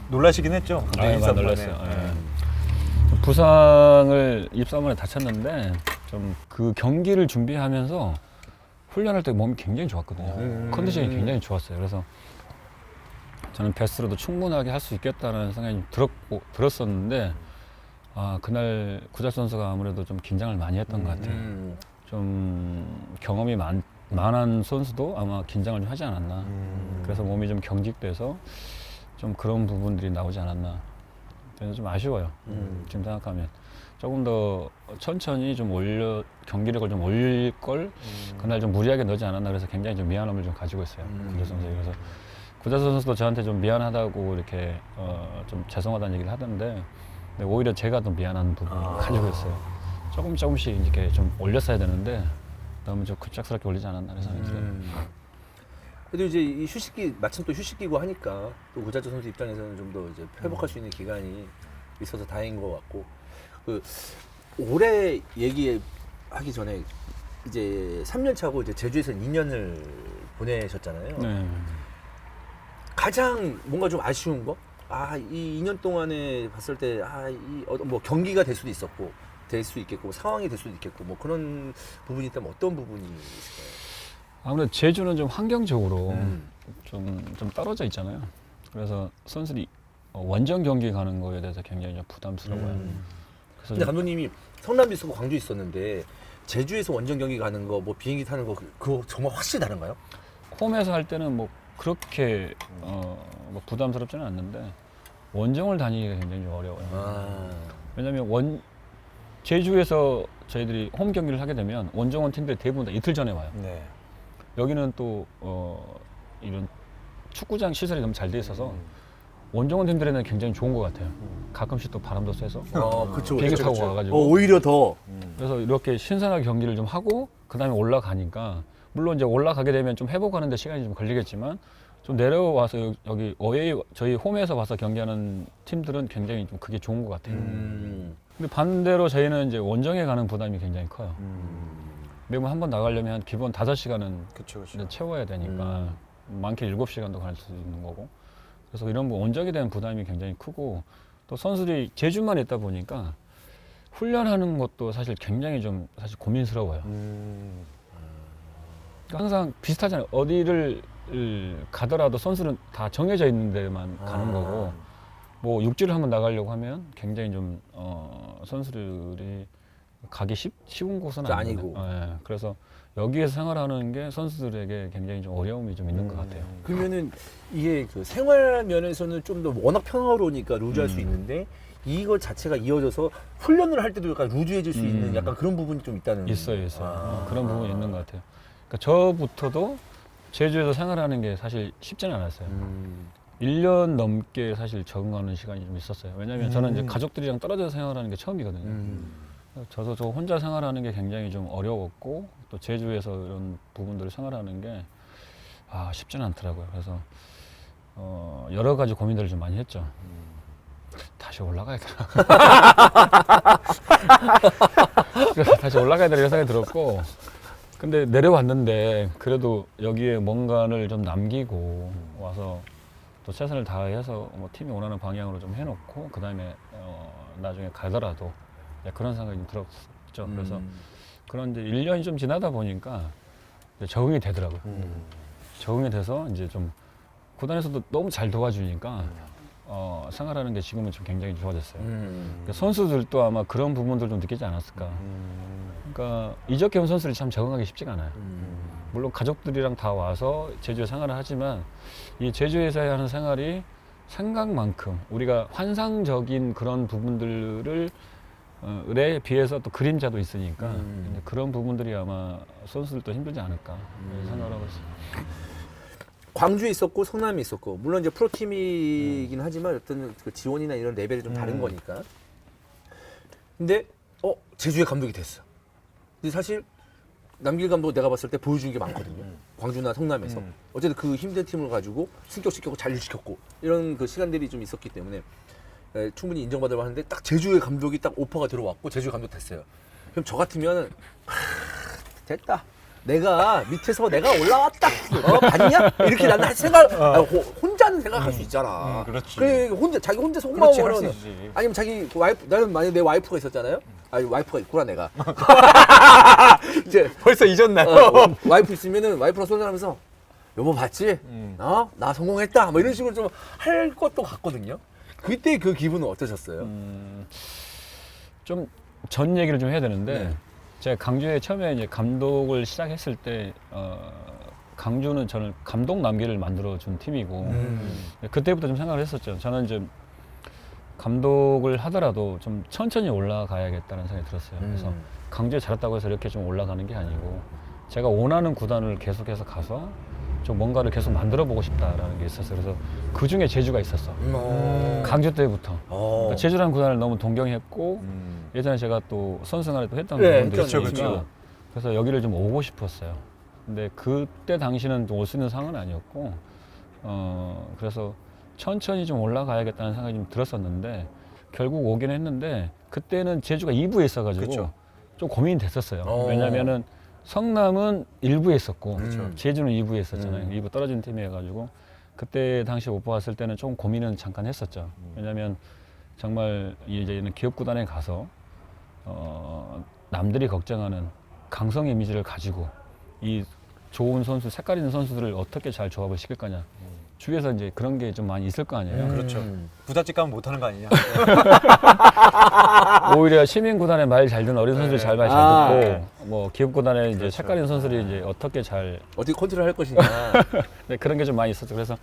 Speaker 1: 놀라시긴 했죠.
Speaker 4: 많이
Speaker 1: 24분 만에.
Speaker 4: 놀랐어요. 부상을 24만에 다쳤는데 좀 그 경기를 준비하면서 훈련할 때 몸이 굉장히 좋았거든요. 컨디션이 굉장히 좋았어요. 그래서 저는 베스트로도 충분하게 할 수 있겠다는 생각이 들었었는데 그날 구자철 선수가 아무래도 좀 긴장을 많이 했던 것 같아요. 좀 경험이 많은 선수도 아마 긴장을 좀 하지 않았나. 그래서 몸이 좀 경직돼서 좀 그런 부분들이 나오지 않았나. 그래서 좀 아쉬워요. 지금 생각하면 조금 더 천천히 좀 경기력을 좀 올릴 걸 그날 좀 무리하게 넣지 않았나. 그래서 굉장히 좀 미안함을 좀 가지고 있어요. 구자철 선수. 그래서 구자철 선수도 저한테 좀 미안하다고 이렇게 좀 죄송하다는 얘기를 하던데. 근데 오히려 제가 더 미안한 부분을 가지고 있어요. 조금씩 이렇게 좀 올렸어야 되는데 너무 좀 급작스럽게 올리지 않았나 그래서
Speaker 2: 그래도 이제 이 휴식기 마침 또 휴식기고 하니까 또 구자철 선수 입장에서는 좀 더 이제 회복할 수 있는 기간이 있어서 다행인 것 같고 그 올해 얘기하기 전에 이제 3년 차고 이제 제주에서 2년을 보내셨잖아요.
Speaker 4: 네.
Speaker 2: 가장 뭔가 좀 아쉬운 거? 이 2년 동안에 봤을 때, 뭐 경기가 될 수도 있었고, 될 수 있겠고, 상황이 될 수도 있겠고, 뭐 그런 부분이 있다면 어떤 부분이 있을까요?
Speaker 4: 아무래도 제주는 좀 환경적으로 좀 떨어져 있잖아요. 그래서 선수들이 원정 경기 가는 거에 대해서 굉장히 좀 부담스러워요. 그래서
Speaker 2: 근데 감독님이 성남도 있었고 광주 있었는데 제주에서 원정 경기 가는 거, 뭐 비행기 타는 거 그거 정말 확실히 다른가요?
Speaker 4: 홈에서 할 때는 뭐 그렇게 뭐 부담스럽지는 않는데 원정을 다니기가 굉장히 좀 어려워요. 왜냐하면 제주에서 저희들이 홈 경기를 하게 되면 원정원 팀들이 대부분 다 이틀 전에 와요.
Speaker 1: 네.
Speaker 4: 여기는 또 이런 축구장 시설이 너무 잘 돼 있어서 원정원 팀들에는 굉장히 좋은 것 같아요. 가끔씩 또 바람도 쐬서
Speaker 2: 그쵸.
Speaker 4: 비행기 타고 와가지고
Speaker 2: 오히려 더.
Speaker 4: 그래서 이렇게 신선하게 경기를 좀 하고 그 다음에 올라가니까 물론 이제 올라가게 되면 좀 회복하는데 시간이 좀 걸리겠지만 좀 내려와서 여기 어웨이 저희 홈에서 봐서 경기하는 팀들은 굉장히 좀 그게 좋은 것 같아요. 근데 반대로 저희는 이제 원정에 가는 부담이 굉장히 커요. 매번 한 번 나가려면 기본 5시간은
Speaker 1: 그쵸, 그쵸.
Speaker 4: 이제 채워야 되니까 많게 7시간도 갈 수 있는 거고 그래서 이런 뭐 원정에 대한 부담이 굉장히 크고 또 선수들이 제주만 있다 보니까 훈련하는 것도 사실 굉장히 좀 사실 고민스러워요. 항상 비슷하잖아요. 어디를 가더라도 선수는 다 정해져 있는 데만 가는 거고 뭐 육지를 한번 나가려고 하면 굉장히 좀 선수들이 가기 쉬운 곳은
Speaker 2: 아니고.
Speaker 4: 예, 그래서 여기에서 생활하는 게 선수들에게 굉장히 좀 어려움이 좀 있는 것 같아요.
Speaker 2: 그러면은 이게 그 생활 면에서는 좀 더 워낙 평화로우니까 루즈할 수 있는데 이거 자체가 이어져서 훈련을 할 때도 약간 루즈해질 수 있는 약간 그런 부분이 좀 있다는.
Speaker 4: 있어요. 그런 부분이 있는 것 같아요. 그러니까 저부터도 제주에서 생활하는 게 사실 쉽지는 않았어요. 1년 넘게 사실 적응하는 시간이 좀 있었어요. 왜냐하면 저는 이제 가족들이랑 떨어져서 생활하는 게 처음이거든요. 저도 저 혼자 생활하는 게 굉장히 좀 어려웠고 또 제주에서 이런 부분들을 생활하는 게 쉽지는 않더라고요. 그래서 여러 가지 고민들을 좀 많이 했죠. 다시 올라가야 되나? 그래서 다시 올라가야 되나 생각이 들었고 근데 내려왔는데 그래도 여기에 뭔가를 좀 남기고 와서 또 최선을 다해서 뭐 팀이 원하는 방향으로 좀 해놓고 그 다음에 나중에 가더라도 그런 생각이 좀 들었죠. 그래서 그런 이제 1년이 좀 지나다 보니까 이제 적응이 되더라고요. 적응이 돼서 이제 좀 구단에서도 너무 잘 도와주니까 생활하는 게 지금은 좀 굉장히 좋아졌어요. 그러니까 선수들도 아마 그런 부분들 좀 느끼지 않았을까. 그러니까 이적해 온 선수들이 참 적응하기 쉽지가 않아요. 물론 가족들이랑 다 와서 제주에 생활을 하지만 이 제주에서 하는 생활이 생각만큼 우리가 환상적인 그런 부분들을 에 비해서 또 그림자도 있으니까 근데 그런 부분들이 아마 선수들도 힘들지 않을까 생각을 하고 있어요.
Speaker 2: 광주에 있었고 성남에 있었고 물론 이제 프로팀이긴 하지만 어떤 그 지원이나 이런 레벨이 좀 다른 거니까. 근데 제주의 감독이 됐어. 근데 사실 남길 감독 내가 봤을 때 보여준 게 많거든요. 광주나 성남에서 어쨌든 그 힘든 팀을 가지고 승격시켰고 잔류시켰고 이런 그 시간들이 좀 있었기 때문에 충분히 인정받을 만한데 딱 제주의 감독이 딱 오퍼가 들어왔고 제주의 감독 됐어요. 그럼 저 같으면 됐다. 내가 밑에서 내가 올라왔다. 봤냐? 이렇게 나는 생각 혼자는 생각할 수 있잖아.
Speaker 1: 그렇지.
Speaker 2: 그래 자기 혼자
Speaker 1: 그렇지,
Speaker 2: 속마음으로
Speaker 1: 할수 있지.
Speaker 2: 아니면 자기 와이프 나는 만약 내 와이프가 있었잖아요. 아니 와이프가 있구나 내가. 이제
Speaker 1: 벌써 잊었나요?
Speaker 2: 와이프 있으면은 와이프랑 손절하면서 여보 봤지? 나 성공했다. 뭐 이런 식으로 좀 할 것도 같거든요. 그때 그 기분은 어떠셨어요?
Speaker 4: 좀 전 얘기를 좀 해야 되는데
Speaker 2: 네.
Speaker 4: 제가 강주에 처음에 이제 감독을 시작했을 때 강주는 저는 감독 남기를 만들어 준 팀이고 그때부터 좀 생각을 했었죠. 저는 이제 감독을 하더라도 좀 천천히 올라가야겠다는 생각이 들었어요. 그래서 강주에 잘했다고 해서 이렇게 좀 올라가는 게 아니고 제가 원하는 구단을 계속해서 가서 좀 뭔가를 계속 만들어 보고 싶다라는 게 있었어요. 그래서 그 중에 제주가 있었어. 강주 때부터. 그러니까 제주라는 구단을 너무 동경했고 예전에 제가 또 선수 생활도 했던 부분도
Speaker 2: 그렇죠,
Speaker 4: 있으니까
Speaker 2: 그렇죠.
Speaker 4: 그래서 여기를 좀 오고 싶었어요. 근데 그때 당시는 올 수 있는 상황은 아니었고 그래서 천천히 좀 올라가야겠다는 생각이 좀 들었었는데 결국 오긴 했는데 그때는 제주가 2부에 있어가지고
Speaker 1: 그쵸.
Speaker 4: 좀 고민이 됐었어요. 왜냐면은 성남은 1부에 있었고 제주는 2부에 있었잖아요. 2부 떨어진 팀이어가지고 그때 당시 오빠 왔을 때는 좀 고민은 잠깐 했었죠. 왜냐면 정말 이제는 기업 구단에 가서 남들이 걱정하는 강성 이미지를 가지고 이 좋은 선수, 색깔 있는 선수들을 어떻게 잘 조합을 시킬 거냐. 주위에서 이제 그런 게 좀 많이 있을 거 아니에요.
Speaker 1: 그렇죠. 부잣집 가면 못하는 거 아니냐.
Speaker 4: 오히려 시민 구단에 말 잘 듣는 어린 선수들이 말 잘 듣고 뭐 기업 구단에 이제 색깔 있는 선수들이 이제 어떻게 잘
Speaker 2: 어떻게 컨트롤 할 것이냐.
Speaker 4: 네, 그런 게 좀 많이 있었죠. 그래서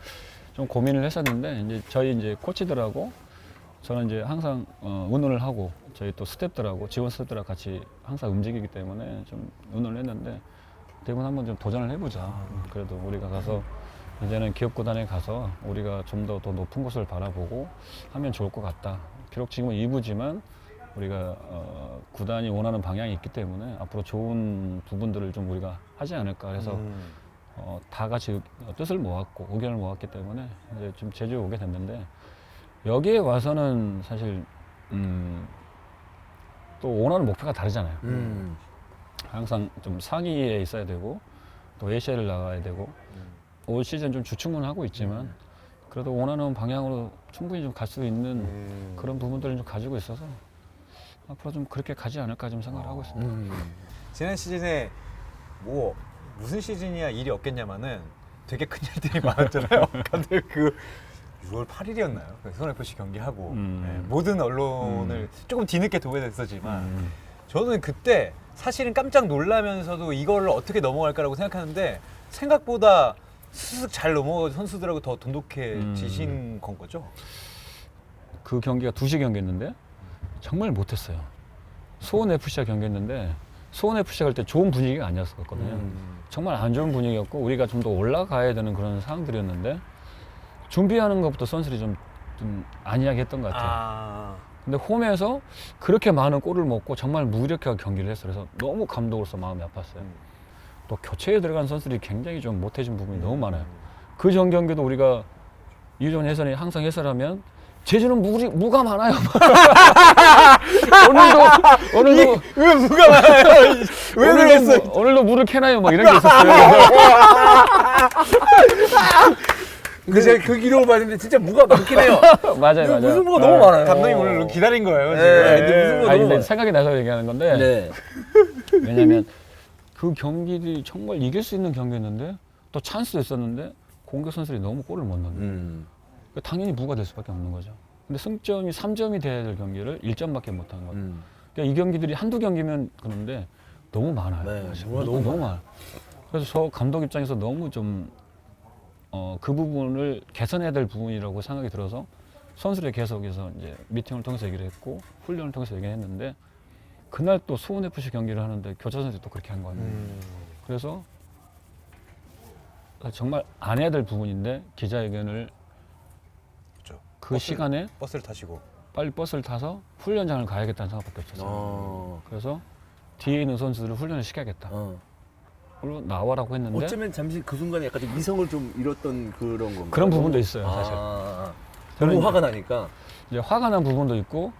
Speaker 4: 좀 고민을 했었는데 이제 저희 이제 코치들하고 저는 이제 항상 의논을 하고 저희 또 스태프들하고 지원 스태프들하고 같이 항상 움직이기 때문에 좀 의논을 했는데 대구는 한번 좀 도전을 해보자. 그래도 우리가 가서 이제는 기업 구단에 가서 우리가 좀 더 높은 곳을 바라보고 하면 좋을 것 같다. 비록 지금은 2부지만 우리가 구단이 원하는 방향이 있기 때문에 앞으로 좋은 부분들을 좀 우리가 하지 않을까. 그래서 다 같이 뜻을 모았고 의견을 모았기 때문에 이제 좀 제주에 오게 됐는데 여기에 와서는 사실 또 원하는 목표가 다르잖아요. 항상 좀 상위에 있어야 되고 또 ACL을 나가야 되고 올 시즌 좀 주춤은 하고 있지만 그래도 원하는 방향으로 충분히 좀 갈 수 있는 그런 부분들을 좀 가지고 있어서 앞으로 좀 그렇게 가지 않을까 좀 생각을 하고 있습니다.
Speaker 1: 지난 시즌에 뭐 무슨 시즌이야 일이 없겠냐마는 되게 큰 일들이 많았잖아요. 근데 그 6월 8일이었나요? 손FC 경기하고 네, 모든 언론을 조금 뒤늦게 도배됐었지만 저는 그때 사실은 깜짝 놀라면서도 이걸 어떻게 넘어갈까라고 생각하는데 생각보다 스슥 잘 넘어가서 선수들하고 더 돈독해지신 건 거죠?
Speaker 4: 그 경기가 2시 경기였는데 정말 못했어요. 수원FC와 경기했는데 수원FC가 갈 때 좋은 분위기가 아니었거든요. 정말 안 좋은 분위기였고 우리가 좀 더 올라가야 되는 그런 상황들이었는데 준비하는 것부터 선수들이 좀 안이하게 했던 것 같아요. 근데 홈에서 그렇게 많은 골을 먹고 정말 무기력하게 경기를 했어요. 그래서 너무 감독으로서 마음이 아팠어요. 또 교체에 들어간 선수들이 굉장히 좀 못해진 부분이 너무 많아요. 그 전 경기도 우리가 이jon 해설이 항상 해설하면 제주는 무가 많아요. 오늘도
Speaker 1: 왜 무가 많아요? 왜 그러겠어요?
Speaker 4: 오늘도 물을 캐나요? 막 이런 게 있었어요.
Speaker 2: 근데 제가 그 기록을 봤는데 진짜 무가 많긴 해요.
Speaker 4: 맞아요.
Speaker 2: 무슨 무가 너무 많아요.
Speaker 1: 감독님 오늘 기다린 거예요. 지금.
Speaker 2: 네, 근데 무슨 무가
Speaker 4: 아니
Speaker 2: 너무
Speaker 4: 근데 생각이 나서 얘기하는 건데
Speaker 2: 네.
Speaker 4: 왜냐면 그 경기들이 정말 이길 수 있는 경기였는데 또 찬스도 있었는데 공격 선수들이 너무 골을 못 넣는 그러니까 당연히 무가 될 수밖에 없는 거죠. 근데 승점이 3점이 돼야 될 경기를 1점밖에 못 한 거예요. 그러니까 이 경기들이 한두 경기면 그런데 너무 많아요.
Speaker 2: 네,
Speaker 4: 너무 많아요. 그래서 저 감독 입장에서 너무 좀 그 부분을 개선해야 될 부분이라고 생각이 들어서 선수들이 계속해서 이제 미팅을 통해서 얘기를 했고 훈련을 통해서 얘기를 했는데 그날 또 수원FC 경기를 하는데 교체 선수들이 또 그렇게 한 거예요. 그래서 정말 안 해야 될 부분인데 기자회견을
Speaker 1: 그렇죠.
Speaker 4: 그 시간에
Speaker 1: 버스를 타시고
Speaker 4: 빨리 버스를 타서 훈련장을 가야겠다는 생각밖에 없었어요. 그래서 뒤에 있는 선수들을 훈련을 시켜야겠다. 그리고 나와라고 했는데
Speaker 2: 어쩌면 잠시 그 순간에 약간 좀 이성을 좀 잃었던 그런 건가요?
Speaker 4: 그런 부분도 있어요, 사실.
Speaker 2: 너무
Speaker 4: 저는
Speaker 2: 화가 나니까.
Speaker 4: 이제 화가 난 부분도 있고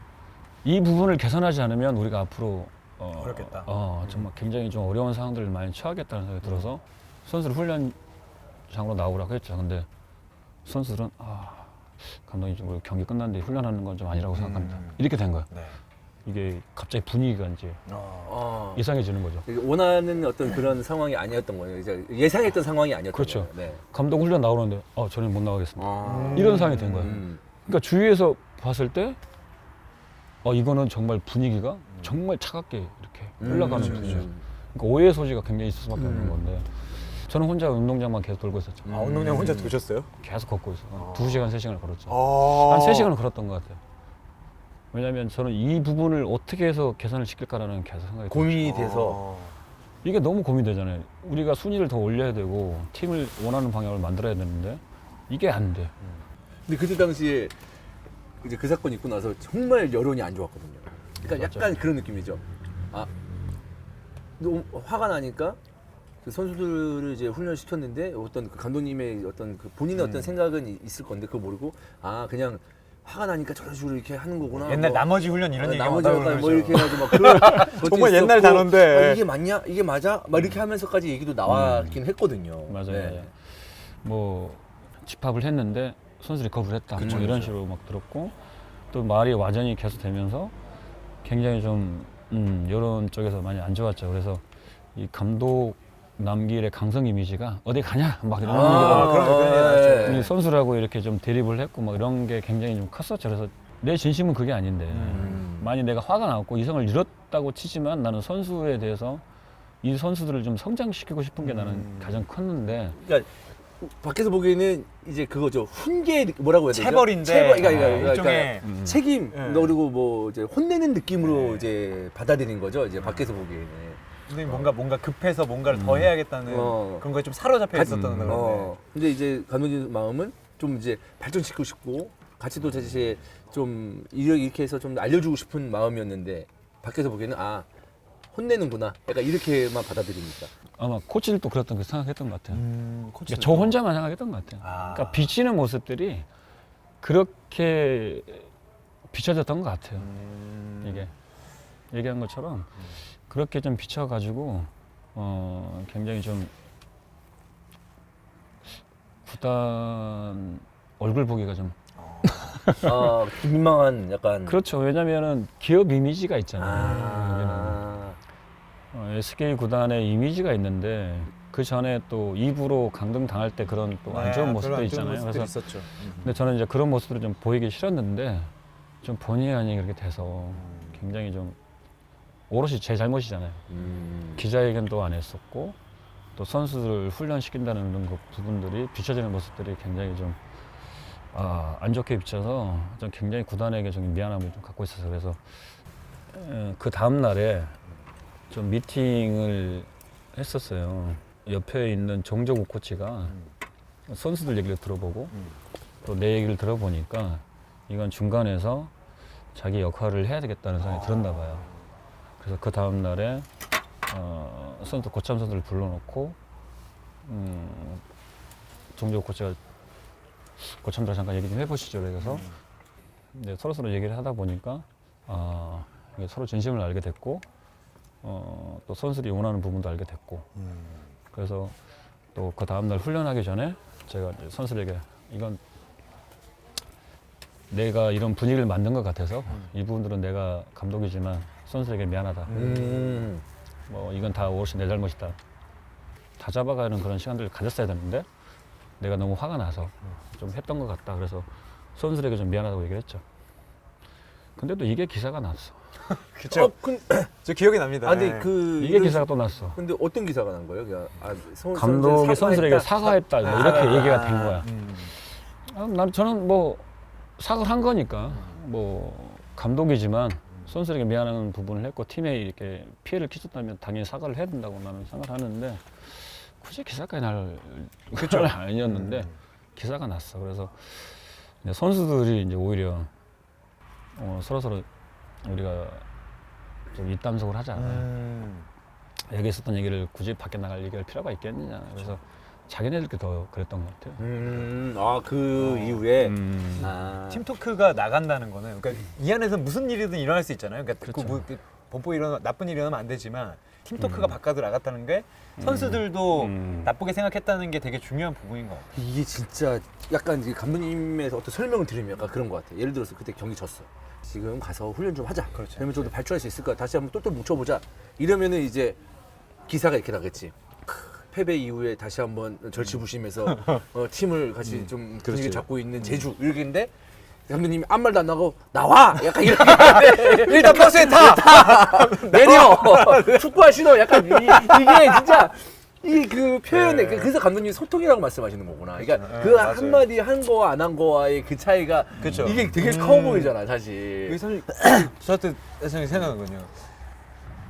Speaker 4: 이 부분을 개선하지 않으면 우리가 앞으로
Speaker 1: 어렵겠다.
Speaker 4: 정말 굉장히 좀 어려운 상황들을 많이 처하겠다는 생각이 들어서 선수를 훈련장으로 나오라고 했죠. 근데 선수들은 감독님 좀 우리 경기 끝났는데 훈련하는 건 좀 아니라고 생각합니다. 이렇게 된 거예요.
Speaker 1: 네.
Speaker 4: 이게 갑자기 분위기가 이제 이상해지는 거죠.
Speaker 2: 원하는 어떤 그런 상황이 아니었던 거예요. 이제 예상했던 상황이 아니었던
Speaker 4: 그렇죠.
Speaker 2: 거예요. 네.
Speaker 4: 감독 훈련 나오는데 저는 못 나가겠습니다. 이런 상황이 된 거예요. 그러니까 주위에서 봤을 때 이거는 정말 분위기가 정말 차갑게 이렇게 흘러가는 분위기죠. 그러니까 오해 소지가 굉장히 있을 수밖에 없는 건데 저는 혼자 운동장만 계속 돌고 있었죠.
Speaker 1: 운동장 혼자 도셨어요?
Speaker 4: 계속 걷고 있어요. 2시간, 3시간을 걸었죠.
Speaker 1: 한
Speaker 4: 한 3시간을 걸었던 것 같아요. 왜냐하면 저는 이 부분을 어떻게 해서 개선을 시킬까라는 계속 생각이
Speaker 2: 고민이
Speaker 4: 들었죠.
Speaker 2: 돼서.
Speaker 4: 이게 너무 고민되잖아요. 우리가 순위를 더 올려야 되고 팀을 원하는 방향을 만들어야 되는데 이게 안 돼.
Speaker 2: 근데 그때 당시에 이제 그 사건 있고 나서 정말 여론이 안 좋았거든요. 그러니까 약간 그런 느낌이죠. 너무 화가 나니까 그 선수들을 이제 훈련시켰는데 어떤 그 감독님의 어떤 그 본인의 어떤 생각은 있을 건데 그거 모르고 그냥 화가 나니까 저런 식으로 이렇게 하는 거구나.
Speaker 1: 옛날 나머지 훈련 이런 얘기
Speaker 2: 나머지
Speaker 1: 나오고
Speaker 2: 약간 뭐
Speaker 1: 그러죠.
Speaker 2: 이렇게 해가지고 막 그런 것도
Speaker 1: 정말 옛날
Speaker 2: 있었고,
Speaker 1: 단어인데.
Speaker 2: 이게 맞냐? 이게 맞아? 막 이렇게 하면서까지 얘기도 나왔긴 했거든요.
Speaker 4: 맞아요.
Speaker 2: 네.
Speaker 4: 맞아요. 뭐 집합을 했는데 선수들이 거부를 했다. 뭐 이런 식으로 막 들었고 또 말이 와전이 계속되면서 굉장히 좀 이런 쪽에서 많이 안 좋았죠. 그래서 이 감독 남길의 강성 이미지가 어디 가냐 막 이런 얘기가 이 선수라고 이렇게 좀 대립을 했고 막 이런 게 굉장히 좀 컸었죠. 그래서 내 진심은 그게 아닌데 많이 내가 화가 나고 이성을 잃었다고 치지만 나는 선수에 대해서 이 선수들을 좀 성장시키고 싶은 게 나는 가장 컸는데
Speaker 2: 그러니까 밖에서 보기에는 이제 그거죠. 훈계 뭐라고 해야 되죠?
Speaker 1: 체벌인데
Speaker 2: 그러니까
Speaker 1: 일종의
Speaker 2: 책임 그리고 뭐 이제 혼내는 느낌으로 이제 받아들인 거죠. 이제 밖에서 보기에는.
Speaker 1: 근데 뭔가 급해서 뭔가를 더 해야겠다는 그런 거에 좀 사로잡혀 있었던 건데.
Speaker 2: 근데 이제 감독님 마음은 좀 이제 발전시키고 싶고 같이 또 사실 좀 이렇게 해서 좀 알려주고 싶은 마음이었는데 밖에서 보기에는 아 혼내는구나. 약간 이렇게만 받아들입니까?
Speaker 4: 아마 코치들도 그랬던 거 생각했던 것 같아요.
Speaker 1: 코치도
Speaker 4: 그러니까 저 혼자만 생각했던 것 같아요.
Speaker 1: 아.
Speaker 4: 그러니까 비치는 모습들이 그렇게 비춰졌던 것 같아요. 이게 얘기한 것처럼 그렇게 좀 비춰가지고 굉장히 좀 구단 얼굴 보기가 좀
Speaker 2: 민망한 약간
Speaker 4: 그렇죠. 왜냐면은 기업 이미지가 있잖아요. SK 구단의 이미지가 있는데 그 전에 또 2부로 강등 당할 때 그런 또 안 좋은 모습들 있잖아요. 그래서
Speaker 1: 있었죠.
Speaker 4: 근데 저는 이제 그런 모습들을 좀 보이기 싫었는데 좀 본의 아니게 그렇게 돼서 굉장히 좀 오롯이 제 잘못이잖아요. 기자회견도 안 했었고 또 선수들 훈련시킨다는 그런 부분들이 비춰지는 모습들이 굉장히 좀 안 좋게 비춰서 좀 굉장히 구단에게 좀 미안함을 좀 갖고 있어서 그래서 그 다음 날에 좀 미팅을 했었어요. 옆에 있는 정조국 코치가 선수들 얘기를 들어보고 또 내 얘기를 들어보니까 이건 중간에서 자기 역할을 해야 되겠다는 생각이 들었나 봐요. 그래서 그 다음 날에 선수 고참 선수를 불러놓고 정조국 코치가 고참들 잠깐 얘기 좀 해보시죠. 그래서 이제 서로 얘기를 하다 보니까 이게 서로 진심을 알게 됐고 또 선수들이 원하는 부분도 알게 됐고 그래서 또 그 다음날 훈련하기 전에 제가 이제 선수들에게 이건 내가 이런 분위기를 만든 것 같아서 이 부분들은 내가 감독이지만 선수에게 미안하다. 뭐 이건 다 오롯이 내 잘못이다. 다 잡아가는 그런 시간들을 가졌어야 되는데 내가 너무 화가 나서 좀 했던 것 같다. 그래서 선수들에게 좀 미안하다고 얘기를 했죠. 근데 또 이게 기사가 났어.
Speaker 1: 그쵸. 저 기억이 납니다.
Speaker 2: 근데
Speaker 1: 네.
Speaker 2: 그
Speaker 4: 이게 기사가 또 났어.
Speaker 2: 근데 어떤 기사가 난 거예요? 그냥
Speaker 4: 감독이 선수들에게 사과했다. 뭐 이렇게
Speaker 2: 사과했다.
Speaker 4: 얘기가 된 거야. 저는 뭐 사과를 한 거니까 뭐 감독이지만 선수에게 미안한 부분을 했고 팀에 이렇게 피해를 끼쳤다면 당연히 사과를 해야 된다고 나는 생각을 하는데 굳이 기사까지 날 그건 아니었는데 기사가 났어. 그래서 이제 선수들이 이제 오히려 서로 우리가 좀 입담속을 하자. 여기 있었던 얘기를 굳이 밖에 나갈 얘기할 필요가 있겠느냐. 그래서 자기네들께 더 그랬던 것 같아요.
Speaker 2: 그 이후에
Speaker 1: 팀 토크가 나간다는 거는 그러니까 이 안에서 무슨 일이든 일어날 수 있잖아요. 그러니까
Speaker 4: 그렇죠.
Speaker 1: 범법 나쁜 일이 일어나면 안 되지만 팀 토크가 바깥으로 나갔다는 게 선수들도 나쁘게 생각했다는 게 되게 중요한 부분인 것 같아요.
Speaker 2: 이게 진짜 약간 이제 감독님의 어떤 설명을 들으면 약간 그런 것 같아. 예를 들어서 그때 경기 졌어. 지금 가서 훈련 좀 하자.
Speaker 1: 그렇죠.
Speaker 2: 그러면 좀 더 발전할 수 있을 거야. 다시 한번 똘똘 뭉쳐보자. 이러면은 이제 기사가 이렇게 나겠지. 패배 이후에 다시 한번 절치부심해서 팀을 같이 좀 분위기 잡고 있는 제주 이렇게인데 감독님이 아무 말도 안 하고 나와 약간 이렇게
Speaker 1: 일단 버스에 타!
Speaker 2: 내려 축구화 신어 약간 이게 진짜 이 그 표현에 그래서 감독님이 소통이라고 말씀하시는 거구나. 그러니까 그
Speaker 1: 맞아요.
Speaker 2: 한마디 한 거와 안 한 거와의 그 차이가
Speaker 1: 그쵸.
Speaker 2: 이게 되게 커 보이잖아 사실.
Speaker 1: 이게 사실 저한테 생각하거든요.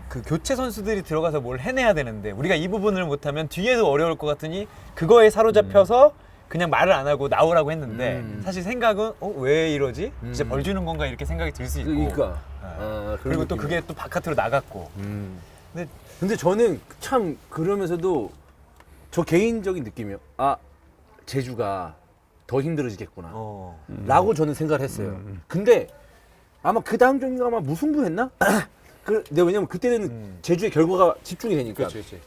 Speaker 1: 그 교체 선수들이 들어가서 뭘 해내야 되는데 우리가 이 부분을 못하면 뒤에도 어려울 것 같으니 그거에 사로잡혀서 그냥 말을 안 하고 나오라고 했는데 사실 생각은 왜 이러지? 진짜 벌 주는 건가 이렇게 생각이 들 수 있고
Speaker 2: 그러니까.
Speaker 1: 그리고 또 그게 또 바깥으로 나갔고
Speaker 2: 근데 저는 참 그러면서도 저 개인적인 느낌이요. 제주가 더 힘들어지겠구나. 라고 저는 생각을 했어요. 근데 아마 그 다음 경기가 아마 무승부했나? 근데 왜냐면 그때는 제주의 결과가 집중이 되니까.
Speaker 1: 그렇지.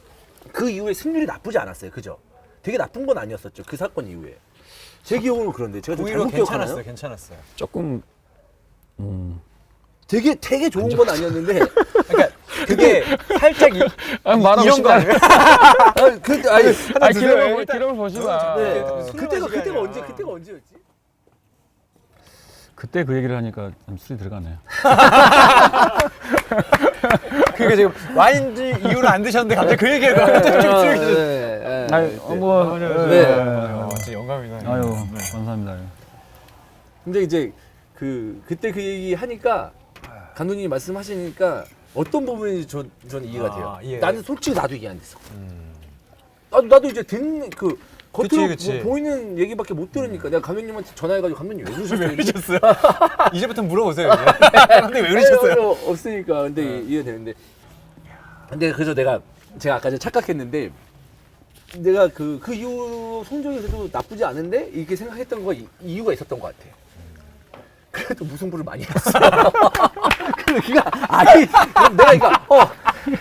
Speaker 2: 그 이후에 승률이 나쁘지 않았어요. 그죠? 되게 나쁜 건 아니었었죠. 그 사건 이후에. 제 기억으로는 그런데 제가 좀
Speaker 1: 오히려
Speaker 2: 잘못 기억하나요?
Speaker 1: 괜찮았어요.
Speaker 4: 조금
Speaker 2: 되게 좋은 건 아니었는데
Speaker 1: 그러니까 그게 살짝
Speaker 4: 말하고
Speaker 1: 이런 거
Speaker 4: 싶다.
Speaker 1: 아니에요?
Speaker 4: 기록을 보지 마.
Speaker 2: 네.
Speaker 1: 술
Speaker 2: 그때가
Speaker 1: 마시기 아니라.
Speaker 2: 언제였지?
Speaker 4: 그때 그 얘기를 하니까 좀 술이 들어가네요.
Speaker 1: 그게 지금 와인지 이후로 안 드셨는데 갑자기 그 얘기를 갑자기 좀 진짜 영감이다.
Speaker 4: 아유, 감사합니다.
Speaker 2: 근데 이제 그때 그 얘기 하니까 감독님이 말씀하시니까 어떤 부분이 전 이해가 돼요.
Speaker 1: 예.
Speaker 2: 나는 솔직히 나도 이해 안 됐어. 나도 이제 듣는 그 겉으로
Speaker 1: 그치.
Speaker 2: 뭐 보이는 얘기밖에 못 들으니까 내가 감독님한테 전화해가지고 감독님 왜 그러셨어요?
Speaker 1: 왜 그러셨어요? 이제부터 물어보세요. 이제. 근데 왜 그러셨어요?
Speaker 2: 없으니까. 근데 이해되는데. 근데 그래서 제가 아까 전에 착각했는데 내가 그 이후 성적에서도 나쁘지 않은데 이렇게 생각했던 거 이유가 있었던 것 같아. 그래도 무승부를 많이 했어. 그러니까 아니 내가 이거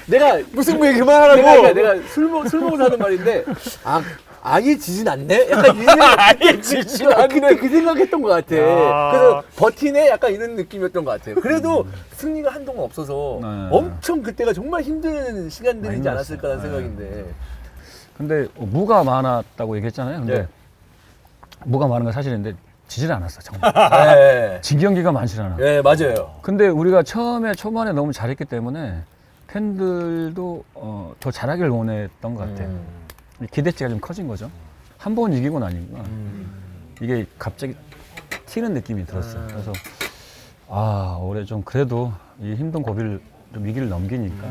Speaker 2: 내가
Speaker 1: 무슨 얘기 그만하라고.
Speaker 2: 내가 술 먹어서 하는 말인데 아예 지진 않네? 약간 이 생각
Speaker 1: 아예 지진
Speaker 2: 그때 그 생각했던 것 같아. 그래서 버티네? 약간 이런 느낌이었던 것 같아. 그래도 승리가 한동안 없어서 엄청 그때가 정말 힘든 시간들이지
Speaker 4: 많이
Speaker 2: 않았을까라는
Speaker 4: 힘들었어요.
Speaker 2: 생각인데.
Speaker 4: 근데 무가 많았다고 얘기했잖아요. 근데
Speaker 2: 네.
Speaker 4: 무가 많은 건 사실인데 지질 않았어 정말.
Speaker 2: 네.
Speaker 4: 진 경기가 많지 않아.
Speaker 2: 네, 맞아요.
Speaker 4: 근데 우리가 초반에 너무 잘했기 때문에 팬들도 더 잘하길 원했던 것 같아요. 기대치가 좀 커진 거죠. 한 번 이기고 나니까 이게 갑자기 튀는 느낌이 들었어요. 그래서 올해 좀 그래도 이 힘든 고비를 좀 위기를 넘기니까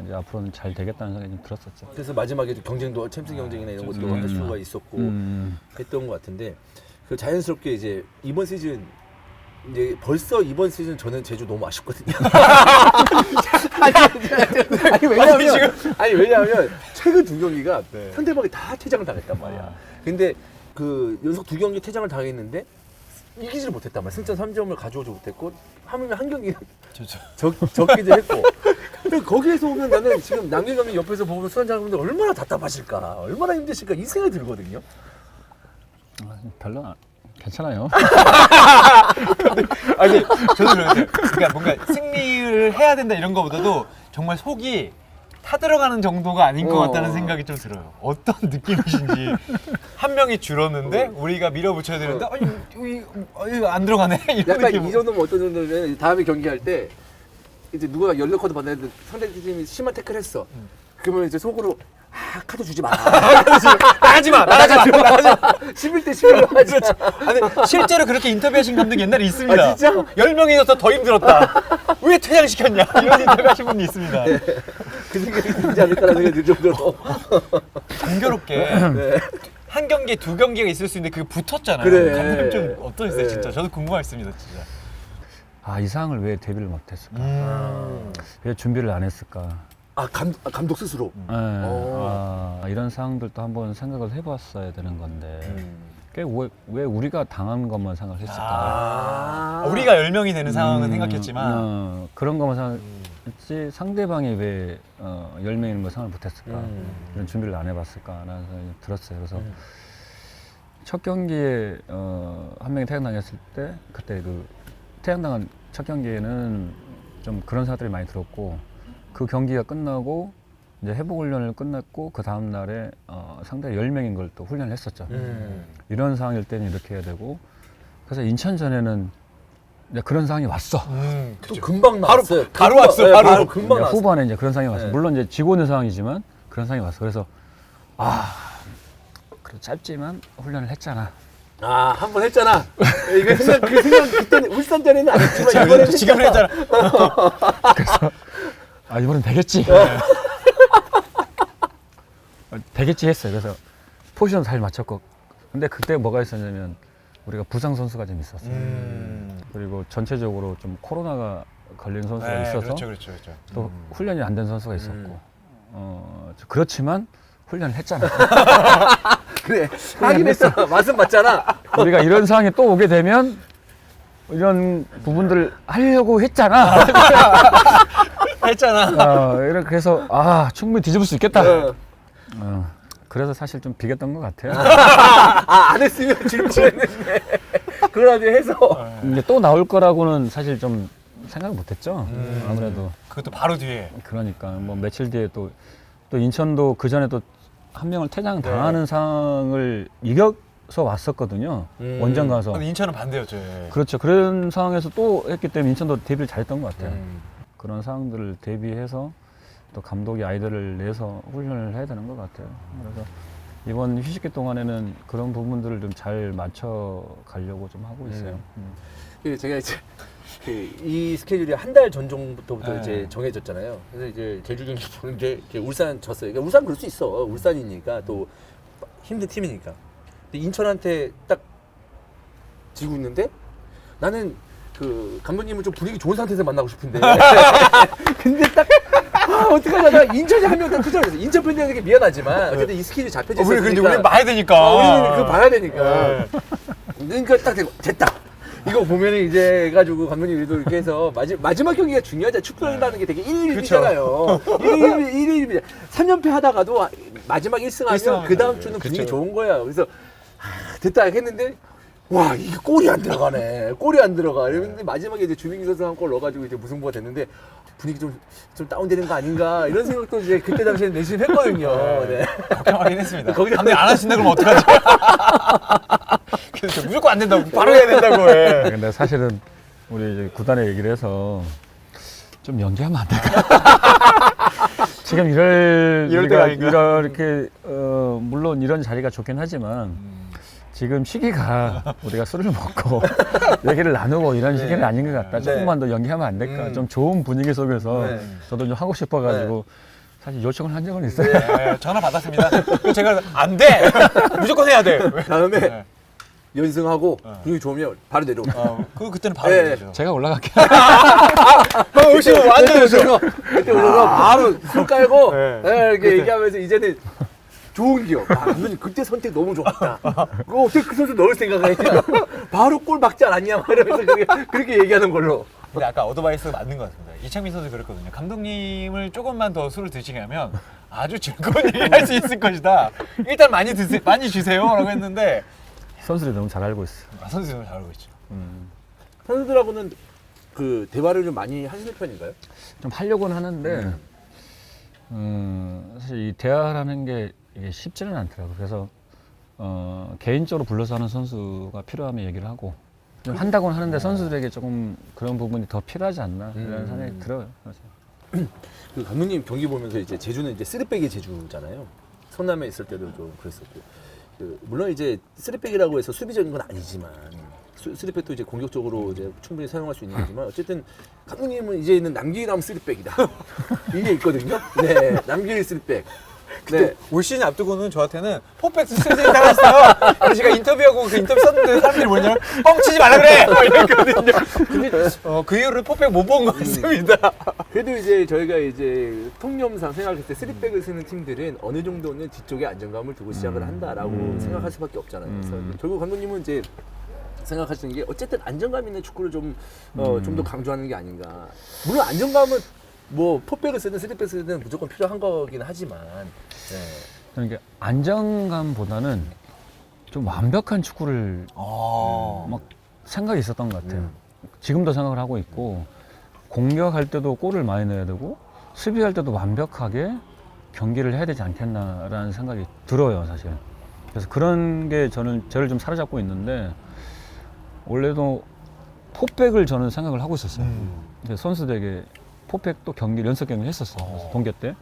Speaker 4: 이제 앞으로는 잘 되겠다는 생각이 좀 들었었죠.
Speaker 2: 그래서 마지막에도 경쟁도 챔스 경쟁이나 이런 것도 할 수가 있었고 했던 것 같은데 그 자연스럽게 이제 이번 시즌 이제 벌써 이번 시즌 저는 제주 너무 아쉽거든요. 왜냐하면 최근 두 경기가 상대방이 다 퇴장을 당했단 말이야. 근데 그 연속 두 경기 퇴장을 당했는데 이기지를 못했단 말이야. 승점 3점을 가져오지 못했고 하면 한 경기는 적기도 했고. 근데 거기에서 오면 나는 지금 남길 감독 옆에서 보면 술 한잔 하는데 얼마나 답답하실까, 얼마나 힘드실까 이 생각이 들거든요.
Speaker 4: 별로 괜찮아요.
Speaker 1: 아니 저도 그러는데 그러니까 뭔가 승리를 해야 된다 이런 거보다도 정말 속이 타들어가는 정도가 아닌 것 같다는 생각이 좀 들어요. 어떤 느낌이신지 한 명이 줄었는데 우리가 밀어붙여야 되는데 이거 안 들어가네 이런
Speaker 2: 약간
Speaker 1: 느낌.
Speaker 2: 이 정도면 어떤 정도면 다음에 경기할 때 이제 누가 옐로 카드 받았는데 상대팀이 심한 태클 했어. 그러면 이제 속으로 카드 주지 마.
Speaker 1: 나가지 마.
Speaker 2: 11대 11로 하지 마.
Speaker 1: 아니, 실제로 그렇게 인터뷰하신 감독 옛날에 있습니다.
Speaker 2: 아, 진짜?
Speaker 1: 10명이어서 더 힘들었다. 왜 퇴장시켰냐 이런 인터뷰 하신 분이 있습니다.
Speaker 2: 그 생각이 들지 않을까라는 생각이 들 정도로.
Speaker 1: 공교롭게 한 경기에 두 경기가 있을 수 있는데 그게 붙었잖아요.
Speaker 2: 그래.
Speaker 1: 감독님 좀 어떠셨어요 진짜? 저도 궁금했습니다 진짜.
Speaker 4: 이 상황을 왜 데뷔를 못했을까? 왜 준비를 안 했을까?
Speaker 2: 감독 스스로.
Speaker 4: 이런 상황들도 한번 생각을 해봤어야 되는 건데 왜 우리가 당한 것만 생각을 했을까?
Speaker 1: 우리가 10명이 되는 상황은 생각했지만
Speaker 4: 그런 것만 생각했지 상대방이 왜 10명이 있는 걸 생각을 못했을까? 이런 준비를 안 해봤을까라는 생각이 들었어요. 그래서 첫 경기에 한 명이 퇴장당했을 때 그때 그 퇴장당한 첫 경기에는 좀 그런 생각들이 많이 들었고 그 경기가 끝나고 이제 회복 훈련을 끝냈고 그 다음 날에 상대가 10명인 걸 또 훈련을 했었죠. 이런 상황일 때는 이렇게 해야 되고 그래서 인천전에는 이제 그런 상황이 왔어.
Speaker 2: 또 금방 나왔어요.
Speaker 1: 바로 왔어. 바로.
Speaker 2: 금방 나왔어.
Speaker 4: 후반에 이제 그런 상황이 왔어.
Speaker 2: 네.
Speaker 4: 물론 이제 지고 있는 상황이지만 그런 상황이 왔어. 그래서 그래 짧지만 훈련을 했잖아.
Speaker 2: 한 번 했잖아. 그 생각 그때는 울산전에는 안 했지만 이번에
Speaker 1: 지금 했잖아.
Speaker 4: 그래서 이번엔 되겠지. 되겠지 했어요. 그래서 포지션 잘 맞췄고 근데 그때 뭐가 있었냐면 우리가 부상 선수가 좀 있었어요. 그리고 전체적으로 좀 코로나가 걸린 선수가 있어서
Speaker 1: 그렇죠.
Speaker 4: 또 훈련이 안 된 선수가 있었고 그렇지만 훈련을 했잖아.
Speaker 2: 그래 하긴 했잖아. 맛은 봤잖아.
Speaker 4: 우리가 이런 상황이 또 오게 되면 이런 부분들을 하려고 했잖아.
Speaker 1: 했잖아.
Speaker 4: 이렇게 해서 충분히 뒤집을 수 있겠다. 그래서 사실 좀 비겼던 것 같아요.
Speaker 2: 안 했으면 질 뻔했는데 그러라도 해서
Speaker 4: 근데 또 나올 거라고는 사실 좀 생각을 못했죠. 아무래도
Speaker 1: 그것도 바로 뒤에.
Speaker 4: 그러니까 뭐 며칠 뒤에 또 인천도 그 전에 또 한 명을 퇴장 당하는 상황을 이겨서 왔었거든요. 원정 가서.
Speaker 1: 근데 인천은 반대였죠.
Speaker 4: 그렇죠. 그런 상황에서 또 했기 때문에 인천도 데뷔를 잘했던 것 같아요. 그런 상황들을 대비해서 또 감독이 아이들을 내서 훈련을 해야 되는 것 같아요. 그래서 이번 휴식기 동안에는 그런 부분들을 좀 잘 맞춰 가려고 좀 하고 있어요.
Speaker 2: 제가 이제 이 스케줄이 한 달 전 정도부터
Speaker 1: 네.
Speaker 2: 이제 정해졌잖아요. 그래서 이제 제주 경기 보는데 울산 졌어요. 그러니까 울산 그럴 수 있어. 울산이니까 또 힘든 팀이니까. 근데 인천한테 딱 지고 있는데 나는 그 감독님을 좀 분위기 좋은 상태에서 만나고 싶은데 근데 딱 어떡하냐 나 인천이 한 명 딱 투자했어. 인천 팬들에게 미안하지만 어쨌든 이 스케줄이 잡혀져
Speaker 1: 우리
Speaker 2: 있으니까
Speaker 1: 근데 우리 봐야 되니까.
Speaker 2: 우리는 그거 봐야 되니까. 그러니까 딱 되고 됐다. 이거 보면은 이제 해가지고 감독님도 이렇게 해서 마지막 경기가 중요하잖아. 축구라는 게 되게 1-1-1이잖아요. 1-1-1. 3연패 하다가도 마지막 1승하면 그 다음 주는 분위기 좋은 거야. 그래서 됐다 했는데 와 이게 골이 안 들어가네. 골이 안 들어가. 이랬는데 마지막에 이제 주민기 선수 한 골 넣어가지고 이제 무승부가 됐는데 분위기 좀 다운되는 거 아닌가 이런 생각도 이제 그때 당시에 내심 했거든요. 네.
Speaker 1: 걱정하긴 했습니다.
Speaker 2: 거기다-
Speaker 1: 감독님 안 하신다 그러면 어떡하지? 그래서 무조건 안 된다고 바로 해야 된다고 해.
Speaker 4: 근데 사실은 우리 이제 구단에 얘기를 해서 좀 연기하면 안 될까? 지금
Speaker 1: 이럴
Speaker 4: 우리가
Speaker 1: 때가 아닌가?
Speaker 4: 이렇게 물론 이런 자리가 좋긴 하지만 지금 시기가 우리가 술을 먹고 얘기를 나누고 이런 시기는 아닌 것 같다. 조금만 더 연기하면 안 될까? 좀 좋은 분위기 속에서
Speaker 2: 네.
Speaker 4: 저도 좀 하고 싶어가지고 사실 요청을 한 적은 있어요.
Speaker 1: 네, 전화 받았습니다. 그래서 제가 안 돼. 무조건 해야 돼.
Speaker 2: 다음에
Speaker 1: 네.
Speaker 2: 연승하고 분위기 좋으면 바로 내려오고.
Speaker 1: 그때는 바로
Speaker 2: 네.
Speaker 1: 되죠.
Speaker 4: 제가 올라갈게요.
Speaker 1: 오시면 완전 오시면.
Speaker 2: 그때 오셔서 바로 술 깔고
Speaker 1: 네.
Speaker 2: 네, 이렇게 얘기하면서 이제는 좋은 기억. 아, 감독님 그때 선택 너무 좋았다. 그거 어떻게 그 선수 넣을 생각을 했냐. 바로 골 막지 않았냐. 막 이러면서 그렇게 얘기하는 걸로.
Speaker 1: 근데 아까 어드바이스가 맞는 것 같습니다. 이창민 선수 그랬거든요. 감독님을 조금만 더 술을 드시게 하면 아주 즐거운 얘기를 할 수 있을 것이다. 일단 많이 주세요라고 했는데
Speaker 4: 선수들이 너무 잘 알고 있어.
Speaker 1: 선수들은 잘 알고 있죠.
Speaker 2: 선수들하고는 그 대화를 좀 많이 하시는 편인가요?
Speaker 4: 좀 하려고는 하는데 사실 이 대화라는 게 이게 쉽지는 않더라고요. 그래서 개인적으로 불러서 하는 선수가 필요하면 얘기를 하고 좀 한다고는 하는데 선수들에게 조금 그런 부분이 더 필요하지 않나 이런 생각이 들어요. 그래서.
Speaker 2: 그 감독님 경기 보면서 이제 제주는 이제 쓰리백의 제주잖아요. 성남에 있을 때도 좀 그랬었고. 물론 이제 쓰리백이라고 해서 수비적인 건 아니지만 쓰리백도 이제 공격적으로 이제 충분히 사용할 수 있는 거지만 어쨌든 감독님은 이제는 남기남 쓰리백이다. 이게 있거든요. 네, 남기일 쓰리백. 네.
Speaker 1: 올 시즌 앞두고는 저한테는 포백 쓰세요 당했어요. 그래서 제가 인터뷰하고 그 인터뷰 썼는데 사람들이 뭐냐면 뻥치지 말라 그래. 막 이랬거든요. 근데 그 이후로 포백 못 본 것 같습니다.
Speaker 2: 그래도 이제 저희가 이제 통념상 생각했을 때 쓰리백을 쓰는 팀들은 어느 정도는 뒤쪽에 안정감을 두고 시작을 한다라고 생각할 수밖에 없잖아요. 그래서 결국 감독님은 이제 생각하시는 게 어쨌든 안정감 있는 축구를 좀 더 강조하는 게 아닌가. 물론 안정감은 뭐 포백을 쓰든 쓰리백을 쓰든 무조건 필요한 거긴 하지만 네.
Speaker 4: 그러니까 안정감보다는 좀 완벽한 축구를 막 생각이 있었던 것 같아요. 지금도 생각을 하고 있고 공격할 때도 골을 많이 넣어야 되고 수비할 때도 완벽하게 경기를 해야 되지 않겠나라는 생각이 들어요, 사실. 그래서 그런 게 저를 좀 사로잡고 있는데 원래도 포백을 저는 생각을 하고 있었어요. 이제 선수들에게 포백도 연습 경기를 했었어요. 그래서 동계 때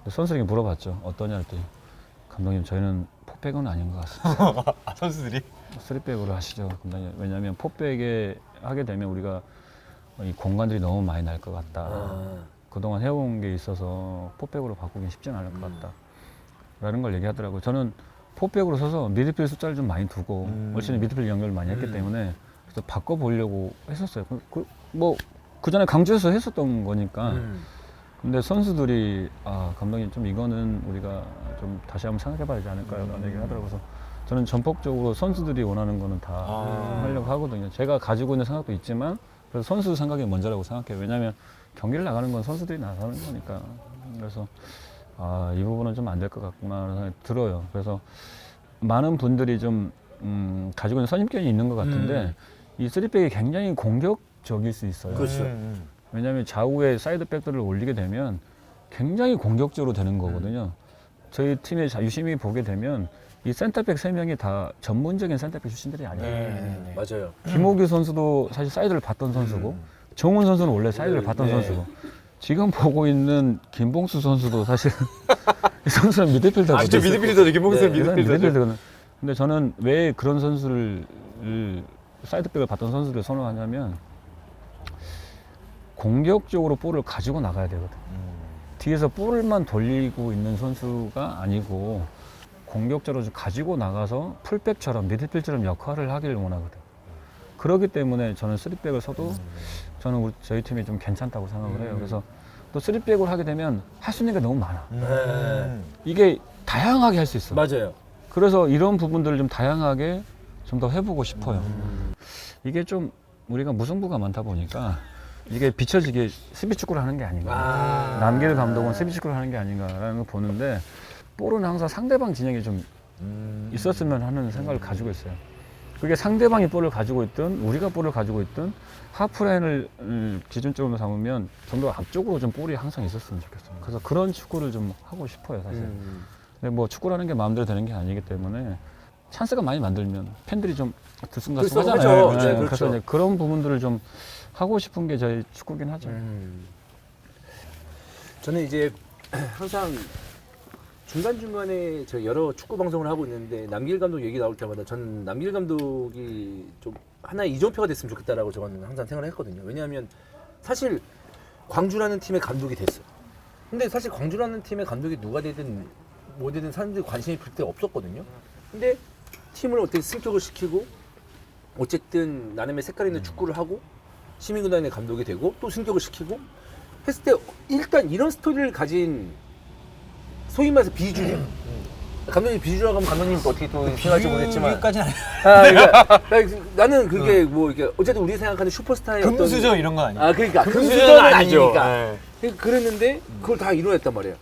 Speaker 4: 선수에게 물어봤죠. 어떠냐 했더니 감독님 저희는 포백은 아닌 것 같습니다.
Speaker 1: 선수들이
Speaker 4: 쓰리백으로 하시죠. 감독님. 왜냐하면 포백에 하게 되면 우리가 이 공간들이 너무 많이 날 것 같다. 그동안 해온 게 있어서 포백으로 바꾸긴 쉽지는 않을 것 같다. 라는 걸 얘기하더라고요. 저는 포백으로 서서 미드필드 숫자를 좀 많이 두고 올 시즌 미드필드 연결을 많이 했기 때문에 그래서 바꿔보려고 했었어요. 그 전에 강주에서 했었던 거니까. 근데 선수들이 감독님 좀 이거는 우리가 좀 다시 한번 생각해봐야 되지 않을까라는 얘기를 하더라고요. 그래서 저는 전폭적으로 선수들이 원하는 거는 다 하려고 하거든요. 제가 가지고 있는 생각도 있지만 그래서 선수 생각이 먼저라고 생각해요. 왜냐하면 경기를 나가는 건 선수들이 나가는 거니까. 그래서 이 부분은 좀 안 될 것 같구나라는 생각이 들어요. 그래서 많은 분들이 좀 가지고 있는 선입견이 있는 것 같은데 이 쓰리백이 굉장히 공격적일 수 있어요.
Speaker 2: 그렇죠.
Speaker 4: 왜냐하면 좌우에 사이드백들을 올리게 되면 굉장히 공격적으로 되는 거거든요. 저희 팀에 유심히 보게 되면 이 센터백 3명이 다 전문적인 센터백 출신들이 아니에요.
Speaker 2: 맞아요.
Speaker 4: 김호규 선수도 사실 사이드를 봤던 선수고 정훈 선수는 원래 사이드를 봤던 선수고 지금 보고 있는 김봉수 선수도 사실 이 선수는 미드필더거든요.
Speaker 1: 아, 진짜 미드필더죠. 김봉수는
Speaker 2: 네,
Speaker 4: 미드필더거든요. 근데 저는 왜 그런 선수를 사이드백을 봤던 선수를 선호하냐면 공격적으로 볼을 가지고 나가야 되거든. 뒤에서 볼만 돌리고 있는 선수가 아니고 공격적으로 좀 가지고 나가서 풀백처럼 미드필더처럼 역할을 하기를 원하거든. 그렇기 때문에 저는 3백을 써도 저는 저희 팀이 좀 괜찮다고 생각을 해요. 그래서 또 3백을 하게 되면 할 수 있는 게 너무 많아.
Speaker 2: 네.
Speaker 4: 이게 다양하게 할 수 있어.
Speaker 2: 맞아요.
Speaker 4: 그래서 이런 부분들을 좀 다양하게 좀 더 해보고 싶어요. 이게 좀 우리가 무승부가 많다 보니까 이게 비춰지게 수비 축구를 하는 게 아닌가. 남길 감독은 수비 축구를 하는 게 아닌가라는 걸 보는데 볼은 항상 상대방 진영에 좀 있었으면 하는 생각을 가지고 있어요. 그게 상대방이 볼을 가지고 있든 우리가 볼을 가지고 있든 하프라인을 기준점으로 삼으면 좀 더 앞쪽으로 좀 볼이 항상 있었으면 좋겠어요. 그래서 그런 축구를 좀 하고 싶어요, 사실. 근데 뭐 축구라는 게 마음대로 되는 게 아니기 때문에 찬스가 많이 만들면 팬들이 좀 들쑥날쑥 하잖아요.
Speaker 2: 하죠. 네,
Speaker 4: 그래서
Speaker 2: 그렇죠.
Speaker 4: 이제 그런 부분들을 좀 하고 싶은 게 저희 축구긴 하죠.
Speaker 2: 저는 이제 항상 중간중간에 저 여러 축구 방송을 하고 있는데 남길 감독 얘기 나올 때마다 저는 남길 감독이 좀 하나의 이정표가 됐으면 좋겠다라고 저는 항상 생각을 했거든요. 왜냐하면 사실 광주라는 팀의 감독이 됐어요. 근데 사실 광주라는 팀의 감독이 누가 되든 뭐 되든 사람들이 관심이 그때 없었거든요. 근데 팀을 어떻게 승격을 시키고 어쨌든 나름의 색깔 있는 축구를 하고 시민구단의 감독이 되고 또 승격을 시키고 했을 때 일단 이런 스토리를 가진 소위 말해서 비주류 감독님 비주류라고 하면 감독님 또 어떻게 또 생각할지 모르겠지만
Speaker 1: 비주류까지는
Speaker 2: 그러니까 나는 그게 뭐 이렇게 어쨌든 우리가 생각하는 슈퍼스타의
Speaker 1: 금수저 이런 건 아니에요.
Speaker 2: 그러니까
Speaker 1: 금수저는
Speaker 2: 금수저는
Speaker 1: 아니죠.
Speaker 2: 아니니까
Speaker 1: 네.
Speaker 2: 그러니까 그랬는데 그걸 다 이뤄냈단 말이에요.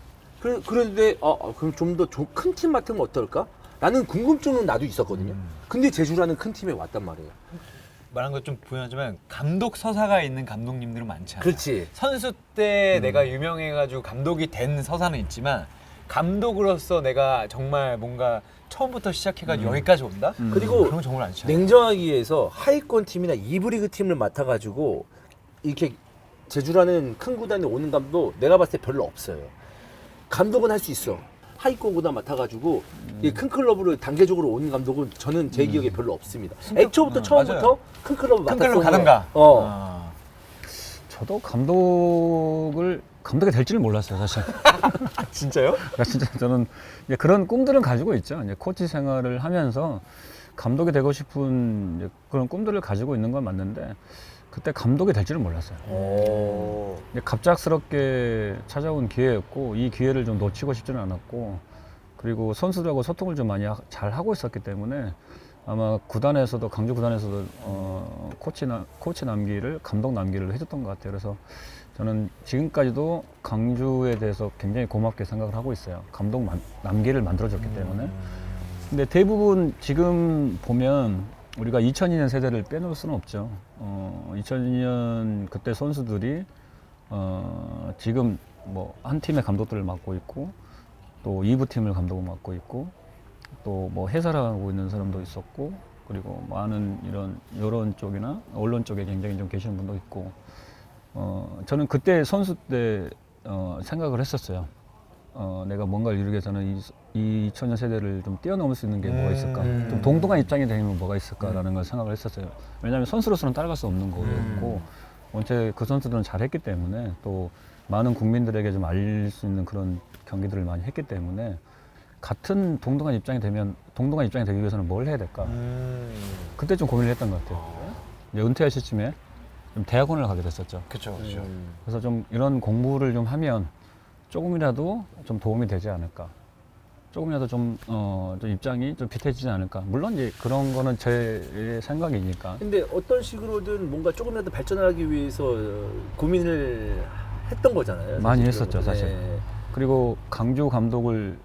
Speaker 2: 그런데 그럼 좀 더 큰 팀 맡으면 어떨까? 라는 궁금증은 나도 있었거든요. 근데 제주라는 큰 팀에 왔단 말이에요.
Speaker 1: 말한 것 좀 부연하지만 감독 서사가 있는 감독님들은 많지 않아요.
Speaker 2: 그렇지.
Speaker 1: 선수 때 내가 유명해가지고 감독이 된 서사는 있지만 감독으로서 내가 정말 뭔가 처음부터 시작해가지고 여기까지 온다?
Speaker 2: 그리고
Speaker 1: 그런 건 정말 많지 않아요.
Speaker 2: 냉정하게 얘기해서 하위권 팀이나 2부 리그 팀을 맡아가지고 이렇게 제주라는 큰 구단에 오는 감독 내가 봤을 때 별로 없어요. 감독은 할 수 있어. 하위권 구단 맡아가지고 이 큰 클럽으로 단계적으로 오는 감독은 저는 제 기억에 별로 없습니다. 애초부터 처음부터
Speaker 1: 맞아요.
Speaker 2: 큰 클럽을
Speaker 1: 큰
Speaker 2: 맡았어요.
Speaker 1: 클럽 가든가.
Speaker 4: 저도 감독이 될지는 몰랐어요, 사실.
Speaker 1: 진짜요?
Speaker 4: 그러니까 진짜 저는 이제 그런 꿈들은 가지고 있죠. 이제 코치 생활을 하면서 감독이 되고 싶은 이제 그런 꿈들을 가지고 있는 건 맞는데 그때 감독이 될지는 몰랐어요. 근데 갑작스럽게 찾아온 기회였고 이 기회를 좀 놓치고 싶지는 않았고 그리고 선수들하고 소통을 좀 많이 잘 하고 있었기 때문에 아마 구단에서도 강주 구단에서도 코치 남기를 감독 남기를 해줬던 것 같아요. 그래서 저는 지금까지도 강주에 대해서 굉장히 고맙게 생각을 하고 있어요. 감독 남기를 만들어줬기 때문에. 근데 대부분 지금 보면 우리가 2002년 세대를 빼놓을 수는 없죠. 2002년 그때 선수들이 지금 뭐 한 팀의 감독들을 맡고 있고 또 2부 팀을 감독을 맡고 있고 또 뭐 해설하고 있는 사람도 있었고 그리고 많은 이런 여론 쪽이나 언론 쪽에 굉장히 좀 계시는 분도 있고 저는 그때 선수 때 생각을 했었어요. 내가 뭔가를 이루기 위해서는 이 2000년 세대를 좀 뛰어넘을 수 있는 게 뭐가 있을까? 좀 동등한 입장이 되면 뭐가 있을까라는 걸 생각을 했었어요. 왜냐하면 선수로서는 따라갈 수 없는 거였고 원체 그 선수들은 잘했기 때문에 또 많은 국민들에게 좀 알릴 수 있는 그런 경기들을 많이 했기 때문에 같은 동등한 입장이 되기 위해서는 뭘 해야 될까? 그때 좀 고민을 했던 것 같아요. 이제 은퇴할 시점에 좀 대학원을 가게 됐었죠.
Speaker 1: 그렇죠, 그렇죠.
Speaker 4: 그래서 좀 이런 공부를 좀 하면 조금이라도 좀 도움이 되지 않을까. 조금이라도 좀 입장이 좀 비태지지 않을까. 물론 이제 그런 거는 제 생각이니까.
Speaker 2: 근데 어떤 식으로든 뭔가 조금이라도 발전하기 위해서 고민을 했던 거잖아요.
Speaker 4: 많이
Speaker 2: 사실
Speaker 4: 했었죠, 사실.
Speaker 2: 네.
Speaker 4: 그리고 강주 감독을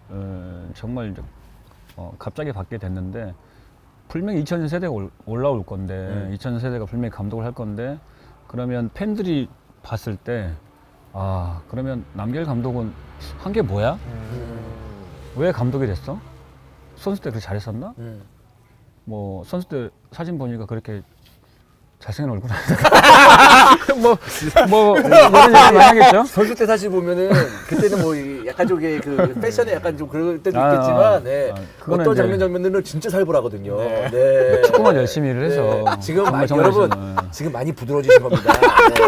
Speaker 4: 정말 이제 갑자기 받게 됐는데 분명히 2000년 세대가 올라올 건데 2000년 세대가 분명히 감독을 할 건데 그러면 팬들이 봤을 때 그러면 남길 감독은 한 게 뭐야? 왜 감독이 됐어? 선수 때 그렇게 잘했었나? 뭐 선수 때 사진 보니까 그렇게 잘생긴 얼굴 뭐 이런 얘기 많이 하겠죠?
Speaker 2: 선수 때 사실 보면은 그때는 뭐 약간 저기 그 패션에 약간 좀 그럴 때도 있겠지만 네.
Speaker 4: 그거는
Speaker 2: 어떤
Speaker 4: 이제
Speaker 2: 장면들은 진짜 살벌하거든요. 네.
Speaker 4: 축구만 열심히 일을 해서
Speaker 2: 네. 지금
Speaker 4: 정말
Speaker 2: 여러분
Speaker 4: 열심히,
Speaker 2: 지금 많이 부드러워지신 겁니다.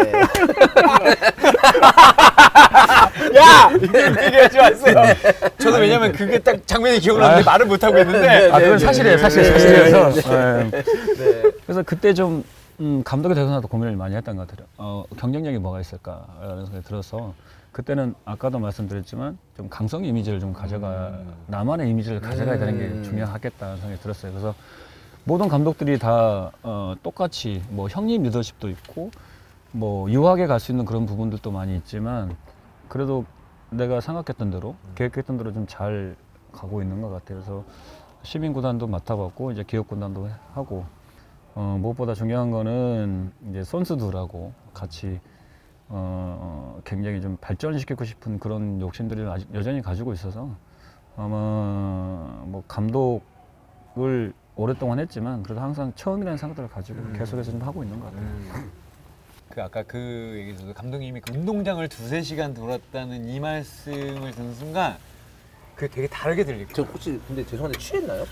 Speaker 2: 네.
Speaker 1: 야! 얘기하지 마세요. 저도 왜냐면 그게 딱 장면이 기억나는데 말을 못 하고 있는데.
Speaker 4: 아 그건 사실이에요, 사실이어서. 네. 그래서 그때 좀 감독이 되고 나서 고민을 많이 했던 것 같아요. 경쟁력이 뭐가 있을까라는 생각이 들어서 그때는 아까도 말씀드렸지만 좀 강성 이미지를 좀 나만의 이미지를 가져가야 되는 게 중요하겠다는 생각이 들었어요. 그래서 모든 감독들이 다 똑같이 뭐 형님 리더십도 있고 뭐 유하게 갈 수 있는 그런 부분들도 많이 있지만 그래도 내가 생각했던 대로 계획했던 대로 좀 잘 가고 있는 것 같아요. 그래서 시민구단도 맡아봤고 이제 기업구단도 하고 무엇보다 중요한 거는 이제 선수들하고 같이 굉장히 좀 발전시키고 싶은 그런 욕심들을 아직 여전히 가지고 있어서 아마 뭐 감독을 오랫동안 했지만 그래도 항상 처음이라는 생각들을 가지고 계속해서 좀 하고 있는 것 같아요.
Speaker 1: 그 아까 그 얘기에서 감독님이 그 운동장을 2-3시간 돌았다는 이 말씀을 듣는 순간 그게 되게 다르게 들릴
Speaker 2: 저
Speaker 1: 거예요.
Speaker 2: 혹시 근데 죄송한데 취했나요?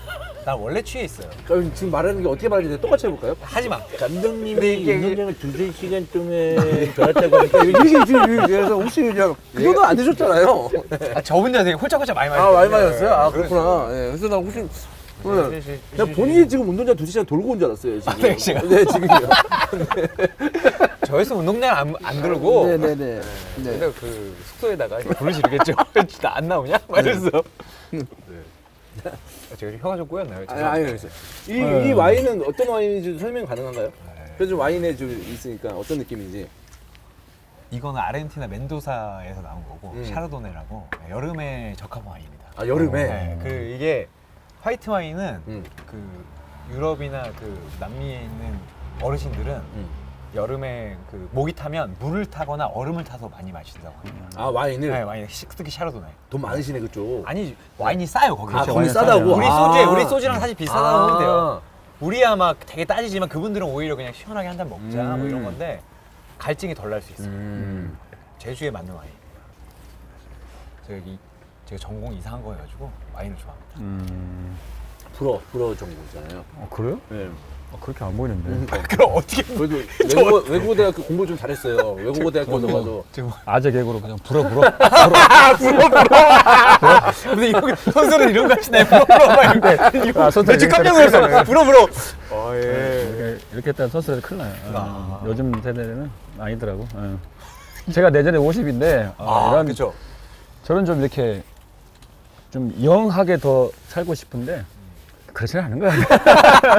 Speaker 1: 난 원래 취해 있어요.
Speaker 2: 그럼 지금 말하는 게 어떻게 말하는지 똑같이 해볼까요?
Speaker 1: 하지 마.
Speaker 2: 감독님이 운동장을 2-3시간 동안 돌았다고 하니까 이게 지금 그래서 혹시 그냥 그 정도 안 되셨잖아요.
Speaker 1: 아, 저 혼자 되게 홀짝홀짝 많이
Speaker 2: 아 많이
Speaker 1: 마셨어요.
Speaker 2: 마셨어요? 아 그렇구나. 예, 그래서 나 혹시 그냥 본인이 지금 운동장 2시간 돌고 온 줄 알았어요 지금.
Speaker 1: 네, 시간.
Speaker 2: 네 지금요.
Speaker 1: 저에서 운동장 안 들고
Speaker 2: 네네네. 네.
Speaker 1: 근데 그 숙소에다가 이렇게 불을 지르겠죠. 나 안 나오냐? 막 이러면서. 제가 혀가 좀 꼬였나요?
Speaker 2: 아니 그래서 이 와인은 어떤 와인인지 설명 가능한가요? 그래서 좀 와인에 좀 있으니까 어떤 느낌인지.
Speaker 1: 이거는 아르헨티나 멘도사에서 나온 거고 샤르도네라고 여름에 적합한 와인입니다.
Speaker 2: 아 여름에.
Speaker 1: 네, 그 이게 화이트 와인은
Speaker 2: 음.
Speaker 1: 그 유럽이나 그 남미에 있는 어르신들은 여름에 그 목이 타면 물을 타거나 얼음을 타서 많이 마신다고 합니다.
Speaker 2: 아 와인을
Speaker 1: 네, 와인 특히 샤르도네.
Speaker 2: 돈 많으시네 그쪽.
Speaker 1: 아니 와인이 싸요 거기.
Speaker 2: 아 거기 싸다고.
Speaker 1: 우리 소주랑 사실 비슷하다고 보면 돼요. 우리야 막 되게 따지지만 그분들은 오히려 그냥 시원하게 한 잔 먹자 뭐 이런 건데 갈증이 덜 날 수 있어요. 제주에 맞는 와인입니다. 제가 전공이 이상한 거여가지고 와인을 좋아합니다.
Speaker 2: 불어 정도잖아요.
Speaker 4: 그래요?
Speaker 2: 네.
Speaker 4: 그렇게 안 보이는데.
Speaker 1: 그럼 어떻게
Speaker 2: 그래도 외국어 대학교 공부 좀 잘했어요. 외국어 대학교 가서.
Speaker 4: 아재 개그로 그냥 불어.
Speaker 1: 근데 이런 선수는 이런 거 하시나요? 부러부러 막 이렇게.
Speaker 4: 선수는
Speaker 1: 저 깜짝
Speaker 4: 이렇게
Speaker 1: 놀랐어. 부러부러.
Speaker 4: 이렇게 했다면 선수들 큰일 나요. 요즘 세대는 아니더라고. 제가 내년에 50인데 이런
Speaker 1: 그렇죠.
Speaker 4: 저는 좀 이렇게 좀 영하게 더 살고 싶은데 그렇지는 않은 거야.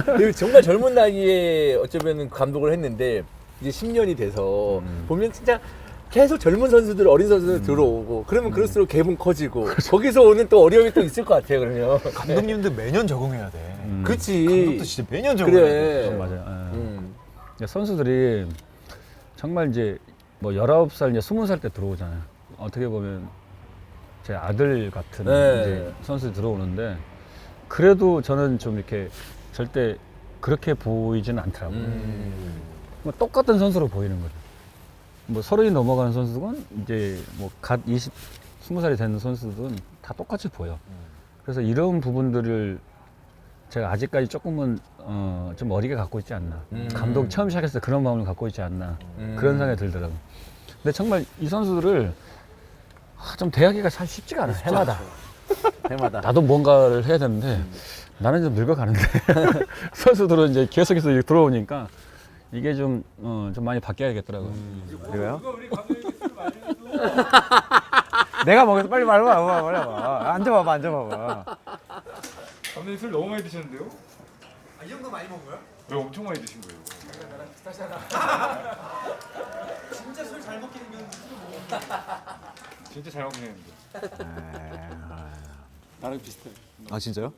Speaker 2: 그리고 정말 젊은 나이에 어쩌면 감독을 했는데 이제 10년이 돼서 보면 진짜 계속 젊은 선수들, 어린 선수들 들어오고 그러면 그럴수록 갭은 커지고 거기서 오는 또 어려움이 또 있을 것 같아요. 그러면
Speaker 1: 감독님도 매년 적응해야 돼.
Speaker 2: 그렇지.
Speaker 1: 감독도 진짜 매년 적응해야 돼.
Speaker 2: 그래.
Speaker 4: 맞아요. 선수들이 정말 이제 뭐 19살, 이제 20살 때 들어오잖아요. 어떻게 보면 제 아들 같은
Speaker 2: 네.
Speaker 4: 이제 선수들이 들어오는데 그래도 저는 좀 이렇게 절대 그렇게 보이지는 않더라고요. 뭐 똑같은 선수로 보이는 거죠. 뭐 30이 넘어가는 선수건 이제 뭐 갓 20살이 되는 선수들은 다 똑같이 보여. 그래서 이런 부분들을 제가 아직까지 조금은 좀 어리게 갖고 있지 않나. 감독 처음 시작했을 때 그런 마음을 갖고 있지 않나. 그런 생각이 들더라고요. 근데 정말 이 선수들을 좀 대하기가 참 쉽지가 않아. 해마다.
Speaker 2: 해마다.
Speaker 4: 나도 뭔가를 해야 되는데 나는 좀 늙어가는데 선수들은 이제 계속해서 들어오니까 이게 좀 많이 바뀌어야겠더라고요.
Speaker 3: 이거요? 내가 먹어서 빨리 말해봐. 앉아봐봐.
Speaker 6: 감독님 술 너무 많이 드셨는데요?
Speaker 1: 이 정도 많이 먹어요?
Speaker 6: 왜 엄청 많이 드신 거예요?
Speaker 1: 진짜 술 잘 먹기는 건
Speaker 6: 진짜 잘 먹네요.
Speaker 2: 나랑 비슷해.
Speaker 3: 아 진짜요?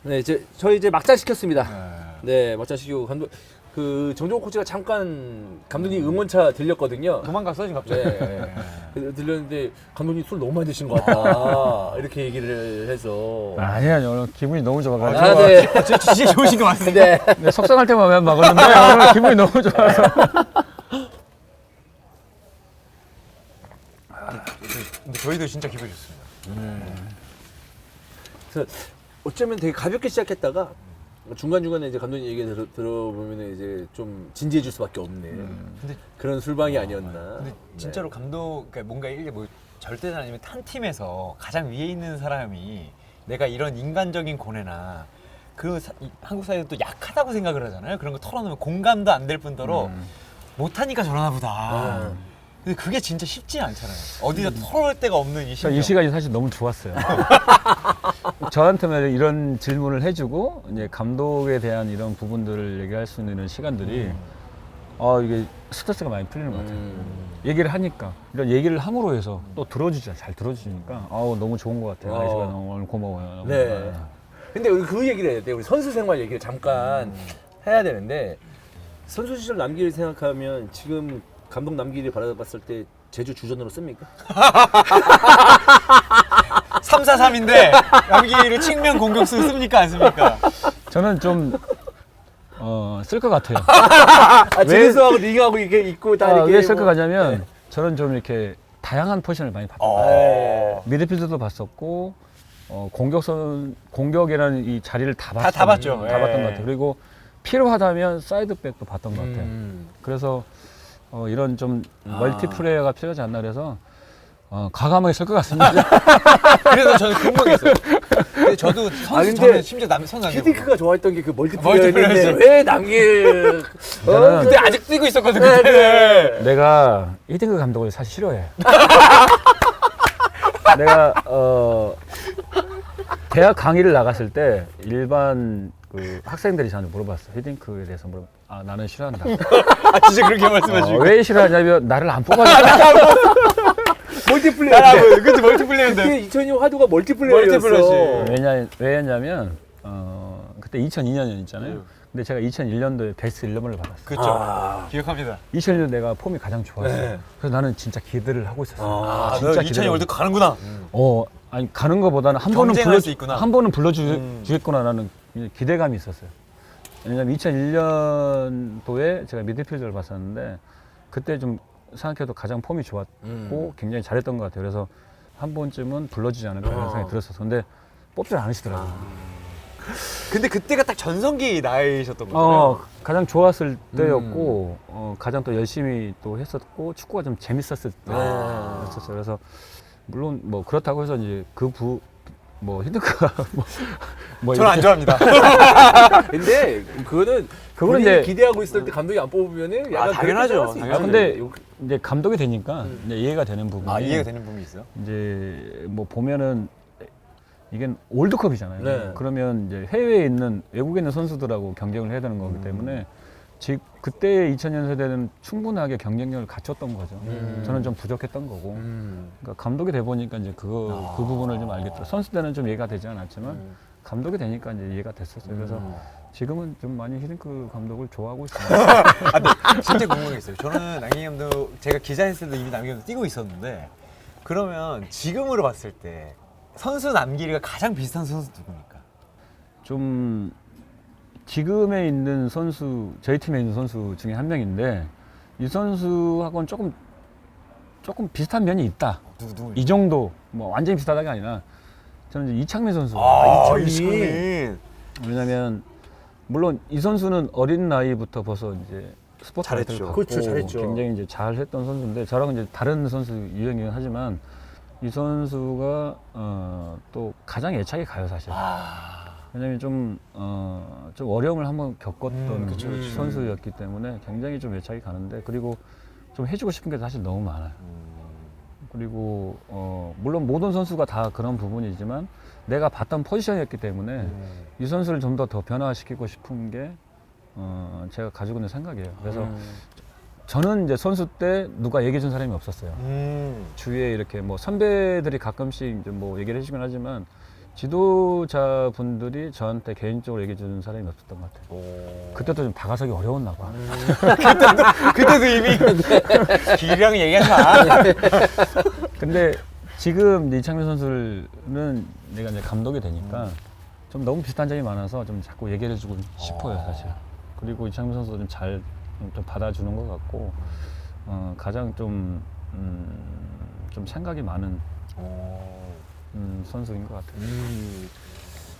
Speaker 2: 네, 저희 이제 막장 시켰습니다. 네, 막장 시키고 감독 그 정종호 코치가 잠깐 감독님 응원차 들렸거든요.
Speaker 1: 도망갔어 지금 갑자기.
Speaker 2: 네. 들렸는데 감독님 술 너무 많이 드신 것 같다. 이렇게 얘기를 해서.
Speaker 4: 아니야, 오늘 기분이 너무 좋아가지고.
Speaker 2: 아, 네.
Speaker 1: 진짜 좋으신 거 맞습니다.
Speaker 2: 네.
Speaker 4: 네, 속상할 때만 먹었는데 오늘 기분이 너무 좋아서.
Speaker 1: 근데 저희도 진짜 기분이 좋습니다.
Speaker 2: 그래서 어쩌면 되게 가볍게 시작했다가 중간중간에 이제 감독님 얘기 들어보면 이제 좀 진지해질 수밖에 없네.
Speaker 1: 근데
Speaker 2: 그런 술방이 아니었나.
Speaker 1: 근데 진짜로 감독 그러니까 뭔가 이게 뭐 절대는 아니면 한 팀에서 가장 위에 있는 사람이 내가 이런 인간적인 고뇌나 한국 사회도 또 약하다고 생각을 하잖아요. 그런 거 털어놓으면 공감도 안 될 뿐더러 못하니까 저러나 보다. 근데 그게 진짜 쉽지 않잖아요. 어디다 털어올 데가 없는 이
Speaker 4: 이
Speaker 1: 심정.
Speaker 4: 시간이 사실 너무 좋았어요. 저한테만 이런 질문을 해주고 이제 감독에 대한 이런 부분들을 얘기할 수 있는 시간들이 이게 스트레스가 많이 풀리는 것 같아요. 얘기를 하니까 이런 얘기를 함으로 해서 또 잘 들어주시니까 너무 좋은 것 같아요. 이 시간 오늘 고마워요.
Speaker 2: 네. 근데 우리 그 얘기를 해야 돼. 우리 선수 생활 얘기를 잠깐 해야 되는데 선수 시절 남기를 생각하면 지금 감독 남기를 바라봤을 때 제주 주전으로 씁니까?
Speaker 1: 3-4-3인데 남기를 측면 공격수 씁니까 안 씁니까?
Speaker 4: 저는 좀 쓸 것 같아요.
Speaker 2: 제주수하고 링하고 이게 있고 다 이렇게
Speaker 4: 왜 쓸 것 같냐면 저는 좀 이렇게 다양한 포지션을 많이 봤던 것 같아요. 미드필더도 봤었고 공격이라는 이 자리를 다 봤어요.
Speaker 1: 다 봤죠.
Speaker 4: 다 봤던
Speaker 1: 예.
Speaker 4: 것 같아요. 그리고 필요하다면 사이드백도 봤던 것 같아요. 그래서 이런 좀 멀티플레이어가 필요하지 않나 그래서 과감하게 쓸 것 같습니다.
Speaker 1: 그래서 저는 궁금했어요. 근데 저도
Speaker 2: 근데
Speaker 1: 저는 심지어 선수 남기
Speaker 2: 히딩크가 좋아했던 게 그
Speaker 1: 멀티플레이어였는데
Speaker 2: 멀티플레이어였는데 왜 남길
Speaker 4: 저는
Speaker 1: 그때 아직 뛰고 있었거든 그때.
Speaker 4: 내가 히딩크 감독을 사실 싫어해. 내가 대학 강의를 나갔을 때 일반 그 학생들이 저한테 물어봤어. 히딩크에 대해서 나는 싫어한다.
Speaker 1: 진짜 그렇게 말씀하시고.
Speaker 4: 왜 싫어하냐면 나를 안 뽑아줘.
Speaker 2: 멀티플레이어.
Speaker 1: 그때 멀티플레이어인데.
Speaker 2: 그때 2002년 화두가 멀티플레이어였어.
Speaker 1: 멀티플레이어지.
Speaker 4: 왜냐면 그때 2002년 있잖아요. 근데 제가 2001년도에 베스트 11을 받았어요.
Speaker 1: 그렇죠. 기억합니다.
Speaker 4: 2001년 내가 폼이 가장 좋았어요.
Speaker 2: 네.
Speaker 4: 그래서 나는 진짜 기대를 하고 있었어요.
Speaker 1: 너
Speaker 4: 진짜
Speaker 1: 2002 월드 가는구나.
Speaker 4: 아니 가는 것보다는
Speaker 1: 경쟁할 수 있구나.
Speaker 4: 한 번은 불러주겠구나라는 기대감이 있었어요. 왜냐면 2001년도에 제가 미드필더를 봤었는데 그때 좀 생각해도 가장 폼이 좋았고 굉장히 잘했던 것 같아요. 그래서 한 번쯤은 불러주지 않을까 이런 생각이 들었었어. 근데 뽑질 않으시더라고요.
Speaker 1: 근데 그때가 딱 전성기 나이셨던 거예요.
Speaker 4: 가장 좋았을 때였고 가장 또 열심히 또 했었고 축구가 좀 재밌었을 때였었어요. 그래서 물론 뭐 그렇다고 해서 이제 히딩크가
Speaker 1: 저는 안 좋아합니다.
Speaker 2: 근데 그거는
Speaker 4: 그거는
Speaker 2: 이제
Speaker 4: 이제
Speaker 2: 기대하고 있을 때 감독이 안 뽑으면은 약간
Speaker 1: 당연하죠.
Speaker 2: 그렇게 생각할 수 있지.
Speaker 1: 당연하죠.
Speaker 4: 근데 이제 감독이 되니까 이제 이해가 되는 부분이
Speaker 1: 이해가 되는 부분이 있어요?
Speaker 4: 이제 뭐 보면은 이게 월드컵이잖아요.
Speaker 2: 네.
Speaker 4: 그러면 이제 해외에 있는 외국에 있는 선수들하고 경쟁을 해야 되는 거기 때문에 그때 2000년 세대는 충분하게 경쟁력을 갖췄던 거죠. 저는 좀 부족했던 거고. 그러니까 감독이 돼 보니까 이제 그 부분을 좀 알겠더라고요. 선수 때는 좀 이해가 되지 않았지만 감독이 되니까 이제 이해가 됐었어요. 그래서 지금은 좀 많이 히딩크 감독을 좋아하고 있습니다.
Speaker 1: 진짜 궁금했어요. 저는 남기 감독 제가 기자 했을 때 이미 남기 감독 뛰고 있었는데 그러면 지금으로 봤을 때 선수 남기가 가장 비슷한 선수 누굽니까?
Speaker 4: 좀 지금에 있는 선수, 저희 팀에 있는 선수 중에 한 명인데 이 선수하고는 조금 비슷한 면이 있다.
Speaker 1: 누구?
Speaker 4: 이 정도 뭐 완전히 비슷하다가 아니라 저는 이제 이창민 선수.
Speaker 1: 이창민.
Speaker 4: 왜냐면 물론 이 선수는 어린 나이부터 벌써 이제 스포츠를
Speaker 1: 잘했죠.
Speaker 4: 갖고
Speaker 2: 그렇죠, 잘했죠.
Speaker 4: 굉장히 이제 잘했던 선수인데 저랑은 이제 다른 선수 유형이긴 하지만 이 선수가 또 가장 애착이 가요 사실. 왜냐면 좀 어려움을 한번 겪었던
Speaker 1: 그쵸.
Speaker 4: 선수였기 때문에 굉장히 좀 애착이 가는데 그리고 좀 해주고 싶은 게 사실 너무 많아요. 그리고 물론 모든 선수가 다 그런 부분이지만 내가 봤던 포지션이었기 때문에 이 선수를 좀 더 변화시키고 싶은 게 제가 가지고 있는 생각이에요. 그래서 저는 이제 선수 때 누가 얘기해 준 사람이 없었어요. 주위에 이렇게 뭐 선배들이 가끔씩 이제 뭐 얘기를 해주긴 하지만 지도자분들이 저한테 개인적으로 얘기해 주는 사람이 없었던 것 같아요. 그때도 좀 다가서기 어려웠나 봐.
Speaker 1: 그때도 이미 길이랑 얘기하지 마.
Speaker 4: 근데 지금 이창민 선수는 내가 이제 감독이 되니까 좀 너무 비슷한 점이 많아서 좀 자꾸 얘기를 해주고 싶어요, 사실. 그리고 이창민 선수도 좀 받아주는 것 같고, 가장 좀 생각이 많은 선수인 것 같아요.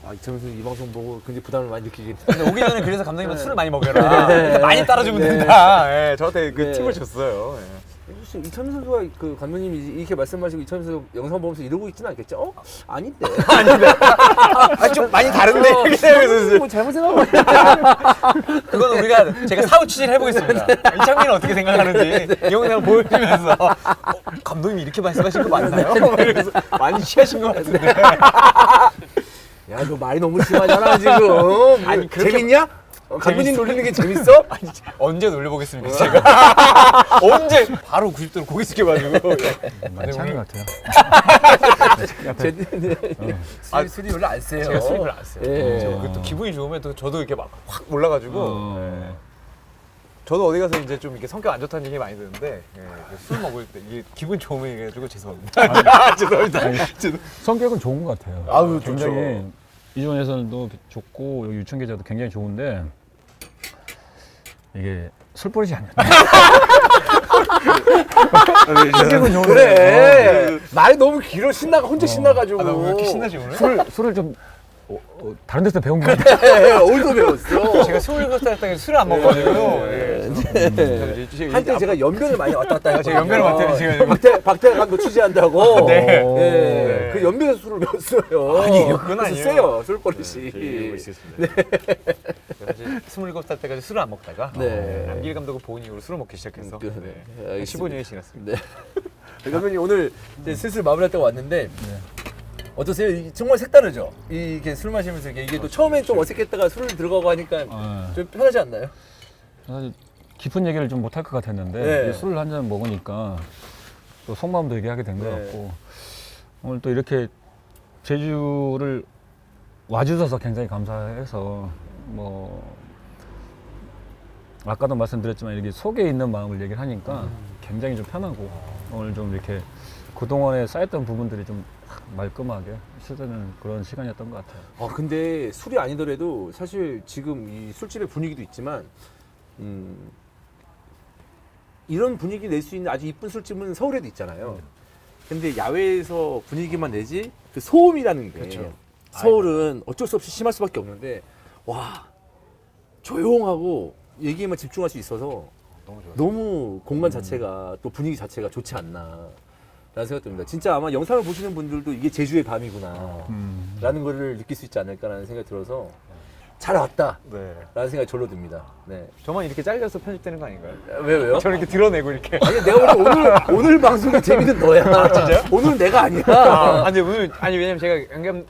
Speaker 2: 아, 이창민 선수 이 방송 보고 굉장히 부담을 많이 느끼긴.
Speaker 1: 근데 오기 전에 그래서 감독님은 술을 많이 먹여라. 많이 따라주면 된다. 예, 저한테 그
Speaker 2: 네.
Speaker 1: 팁을 줬어요. 예.
Speaker 2: 이창민 선수가 그 감독님이 이렇게 말씀하시고 이창민 선수 영상 보면서 이러고 있지는 않겠죠? 아닌데.
Speaker 1: 아, 좀 많이 다른데? 이렇게 생각해서
Speaker 2: 뭐 잘못 생각하고.
Speaker 1: 그거는 우리가 제가 사후 취재를 해보겠습니다. 이창민은 어떻게 생각하는지 이 영상을 보여주면서 감독님이 이렇게 말씀하신 거 맞나요? 그래서 많이 취하신 것 같은데.
Speaker 2: 야, 너 말이 너무 심하잖아 지금.
Speaker 1: 아니, 그렇게-
Speaker 2: 재밌냐? 감독님 놀리는 게 재밌어?
Speaker 1: 아니, 언제 놀려보겠습니까, 제가? 언제? 바로 90도로 고개 숙여가지고.
Speaker 4: 많이 취한 것 같아요.
Speaker 2: 술이 별로 안 세요.
Speaker 1: 제가 술이 별로 안 써요.
Speaker 2: 예.
Speaker 1: 또 기분이 좋으면 또 저도 이렇게 막 확 올라가지고. 예. 저도 어디 가서 이제 좀 이렇게 성격 안 좋다는 얘기 많이 듣는데 술 먹을 때 이게 기분 좋으면 해가지고 죄송합니다. 죄송합니다.
Speaker 4: 성격은 좋은 것 같아요.
Speaker 2: 아유,
Speaker 4: 굉장히 이종원 해설도 좋고 여기 유천 기자도 굉장히 좋은데 이게 술버릇이 아니야. 성격은 좋은데
Speaker 2: 그래. 말이 너무 길어 신나가 혼자 신나가지고.
Speaker 1: 나 왜 이렇게 신나지 오늘?
Speaker 4: 술을 좀 다른 데서 배운 것 같아요.
Speaker 2: 네, 어디서 배웠어?
Speaker 1: 제가 27살 때 술을 안 먹어가지고.
Speaker 2: 한때 제가 연변을 많이 왔다 갔다 했거든요.
Speaker 1: 제가 연변을 맡아요,
Speaker 2: 박태환 감독 취재한다고.
Speaker 1: 네.
Speaker 2: 예. 그 연변에서 술을 배웠어요.
Speaker 1: 아니에요, 그건
Speaker 2: 그래서
Speaker 1: 아니에요.
Speaker 2: 세요, 술 버릇이.
Speaker 1: 사실 27살 때까지 술을 안 먹다가
Speaker 2: 네.
Speaker 1: 남길 감독을 본 이후로 술을 먹기 시작해서
Speaker 2: 네.
Speaker 1: 네.
Speaker 2: 알겠습니다.
Speaker 1: 15년이 지났습니다.
Speaker 2: 네. 감독님 오늘 이제 슬슬 마무리할 때가 왔는데 어떠세요? 정말 색다르죠? 이게 술 마시면서 이게 또 처음엔 좀 어색했다가 술을 들어가고 하니까 좀 편하지 않나요?
Speaker 4: 사실 깊은 얘기를 좀 못할 것 같았는데
Speaker 2: 네.
Speaker 4: 술을 한 잔 먹으니까 또 속마음도 얘기하게 된 것
Speaker 2: 네.
Speaker 4: 같고 오늘 또 이렇게 제주를 와주셔서 굉장히 감사해서 뭐 아까도 말씀드렸지만 이렇게 속에 있는 마음을 얘기를 하니까 굉장히 좀 편하고 오늘 좀 이렇게 그동안에 쌓였던 부분들이 좀 말끔하게 쓰는 그런 시간이었던 것 같아요.
Speaker 2: 근데 술이 아니더라도 사실 지금 이 술집의 분위기도 있지만 이런 분위기 낼 수 있는 아주 이쁜 술집은 서울에도 있잖아요. 근데 야외에서 분위기만 내지 그 소음이라는 게
Speaker 1: 그렇죠.
Speaker 2: 서울은 어쩔 수 없이 심할 수밖에 없는데 와 조용하고 얘기에만 집중할 수 있어서 너무 공간 자체가 또 분위기 자체가 좋지 않나 라는 생각이 듭니다. 진짜 아마 영상을 보시는 분들도 이게 제주의 밤이구나 라는 거를 느낄 수 있지 않을까라는 생각이 들어서 잘 왔다
Speaker 1: 네.
Speaker 2: 라는 생각이 절로 듭니다. 네.
Speaker 1: 저만 이렇게 잘려서 편집되는 거 아닌가요?
Speaker 2: 왜요?
Speaker 1: 저를 이렇게 드러내고 이렇게.
Speaker 2: 아니 내가 오늘 방송의 재미는 너야. 진짜요? 오늘은 내가 아니야.
Speaker 1: 아니 오늘 왜냐면 제가 양겸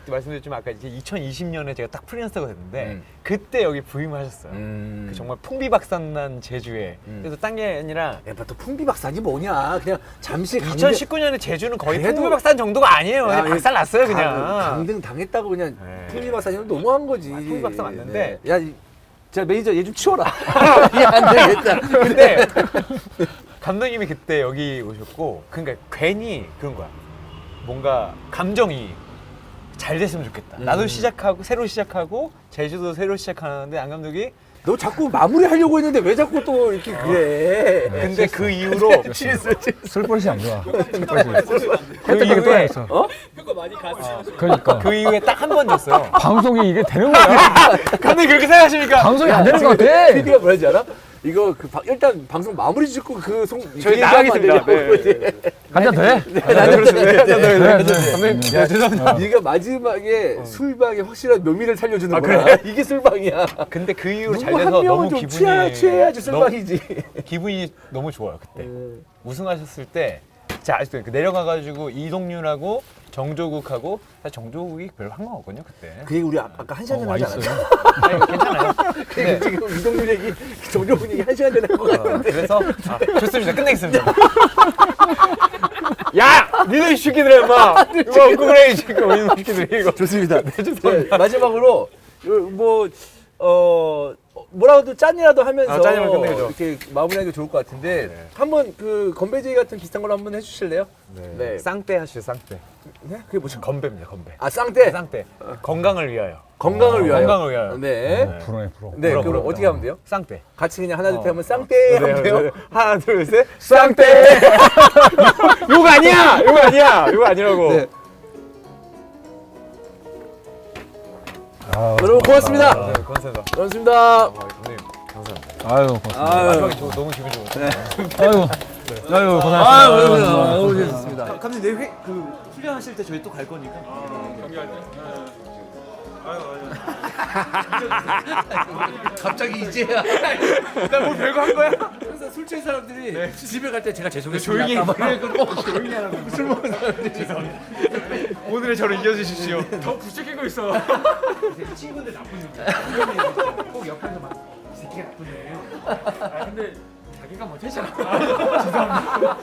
Speaker 1: 말씀드렸지만 아까 이제 2020년에 제가 딱 프리랜서가 됐는데 그때 여기 부임을 하셨어요. 그 정말 풍비박산난 제주에. 그래서 딴 게 아니라
Speaker 2: 야, 또 풍비박산이 뭐냐? 그냥 잠시
Speaker 1: 2019년에 제주는 거의
Speaker 2: 그래도-
Speaker 1: 풍비박산 정도가 아니에요.
Speaker 2: 야,
Speaker 1: 그냥 박살 났어요 그냥.
Speaker 2: 강등 당했다고 그냥
Speaker 1: 네.
Speaker 2: 풍비박산이면 너무한 거지.
Speaker 1: 풍비박산 맞는데.
Speaker 2: 네. 야, 자 매니저 얘 좀 치워라. 이게 안 되겠다.
Speaker 1: 근데 감독님이 그때 여기 오셨고 그러니까 괜히 그런 거야. 뭔가 감정이 잘 됐으면 좋겠다. 나도 시작하고 새로 시작하고 제주도 새로 시작하는데 안 감독이
Speaker 2: 너 자꾸 마무리하려고 했는데 왜 자꾸 또 이렇게 그래?
Speaker 1: 근데 그 이후로
Speaker 4: 술버릇이 안 좋아. 술버릇이.
Speaker 1: 그 이후에
Speaker 4: 그러니까
Speaker 1: 그 이후에 딱 한 번 줬어요.
Speaker 4: 방송이 이게 되는 거야.
Speaker 1: 감독님 그렇게 생각하십니까?
Speaker 4: 방송이 안 되는 것 같아.
Speaker 2: PD가 뭐라지 알아? 이거 일단 방송 마무리 짓고 그
Speaker 1: 저희 나가겠습니다.
Speaker 4: 한잔 돼?
Speaker 1: 감독님 죄송합니다.
Speaker 2: 네가 마지막에 술방의 확실한 묘미를 살려주는 거야. 이게 술방이야.
Speaker 1: 근데 그 이후로 잘
Speaker 2: 누구
Speaker 1: 돼서
Speaker 2: 한 명은
Speaker 1: 너무
Speaker 2: 좀
Speaker 1: 기분이
Speaker 2: 취해야지 술방이지.
Speaker 1: 기분이 너무 좋아요 그때. 우승하셨을 때 제가 아직도 그 내려가가지고 이동률하고 정조국하고 사실 정조국이 별로 한 건 없거든요 그때.
Speaker 2: 그 얘기 우리 아까 한 시간 전에
Speaker 4: 와
Speaker 2: 하지
Speaker 4: 있어요.
Speaker 2: 않았나?
Speaker 1: 아니, 괜찮아요. 네.
Speaker 2: 지금 이동률 얘기, 정조분 얘기 한 시간 전에 한 거 같은데.
Speaker 1: 그래서 좋습니다. 끝내겠습니다. 야!
Speaker 3: 니네 이 새끼들아 임마. 이거 없고 그래 이 새끼 이놈 새끼들이 이거.
Speaker 2: 좋습니다. 네, 마지막으로 뭐 뭐라도 짠이라도 하면서
Speaker 3: 짠이라도 끝내죠.
Speaker 2: 이렇게 마무리하는 게 좋을 것 같은데 한번 그 건배제이 같은 비슷한 걸로 한번 해주실래요? 네.
Speaker 3: 쌍떼 하시죠 쌍떼.
Speaker 2: 네? 그게 뭐죠?
Speaker 3: 건배입니다 건배.
Speaker 2: 아 쌍떼
Speaker 3: 쌍떼. 건강을 위하여.
Speaker 2: 건강을 위하여.
Speaker 3: 건강을 위하여.
Speaker 2: 네.
Speaker 4: 프로네 프로.
Speaker 2: 네.
Speaker 3: 그럼,
Speaker 2: 그럼
Speaker 3: 그럼.
Speaker 2: 어떻게 하면 돼요?
Speaker 3: 쌍떼.
Speaker 2: 같이 그냥 하나 둘 셋 하면 쌍떼 하면 돼요.
Speaker 3: 하나 둘 셋.
Speaker 2: 쌍떼.
Speaker 3: 욕 아니야. 욕 아니야. 욕 아니라고.
Speaker 2: 네. 여러분 고맙습니다.
Speaker 3: 네, 건세다.
Speaker 2: 고맙습니다.
Speaker 3: 감독님 감사합니다.
Speaker 4: 아유 고맙습니다.
Speaker 3: 마지막에 저 너무 기분 좋았어요.
Speaker 4: 아유 아유 고생하셨습니다.
Speaker 2: 아유, 너무 재밌습니다.
Speaker 5: 감독님 내일 훈련하실 때 저희 또 갈 거니까.
Speaker 2: 갑자기 이제야.
Speaker 3: 나뭐 별거 한 거야?
Speaker 2: 항상 술 취한 사람들이 집에 갈 때 제가 죄송했습니다.
Speaker 3: 조용히
Speaker 2: 아까
Speaker 3: 그래 조용히 하라고.
Speaker 2: 술 먹는 사람들이
Speaker 6: 오늘의 저를 이어주십시오. 더 부추기고 있어.
Speaker 5: 친구들 나쁜 놈. 꼭 옆에서 막 이 새끼가 나쁜 놈이에요. 아 근데 자기가 뭐 되잖아. 죄송합니다.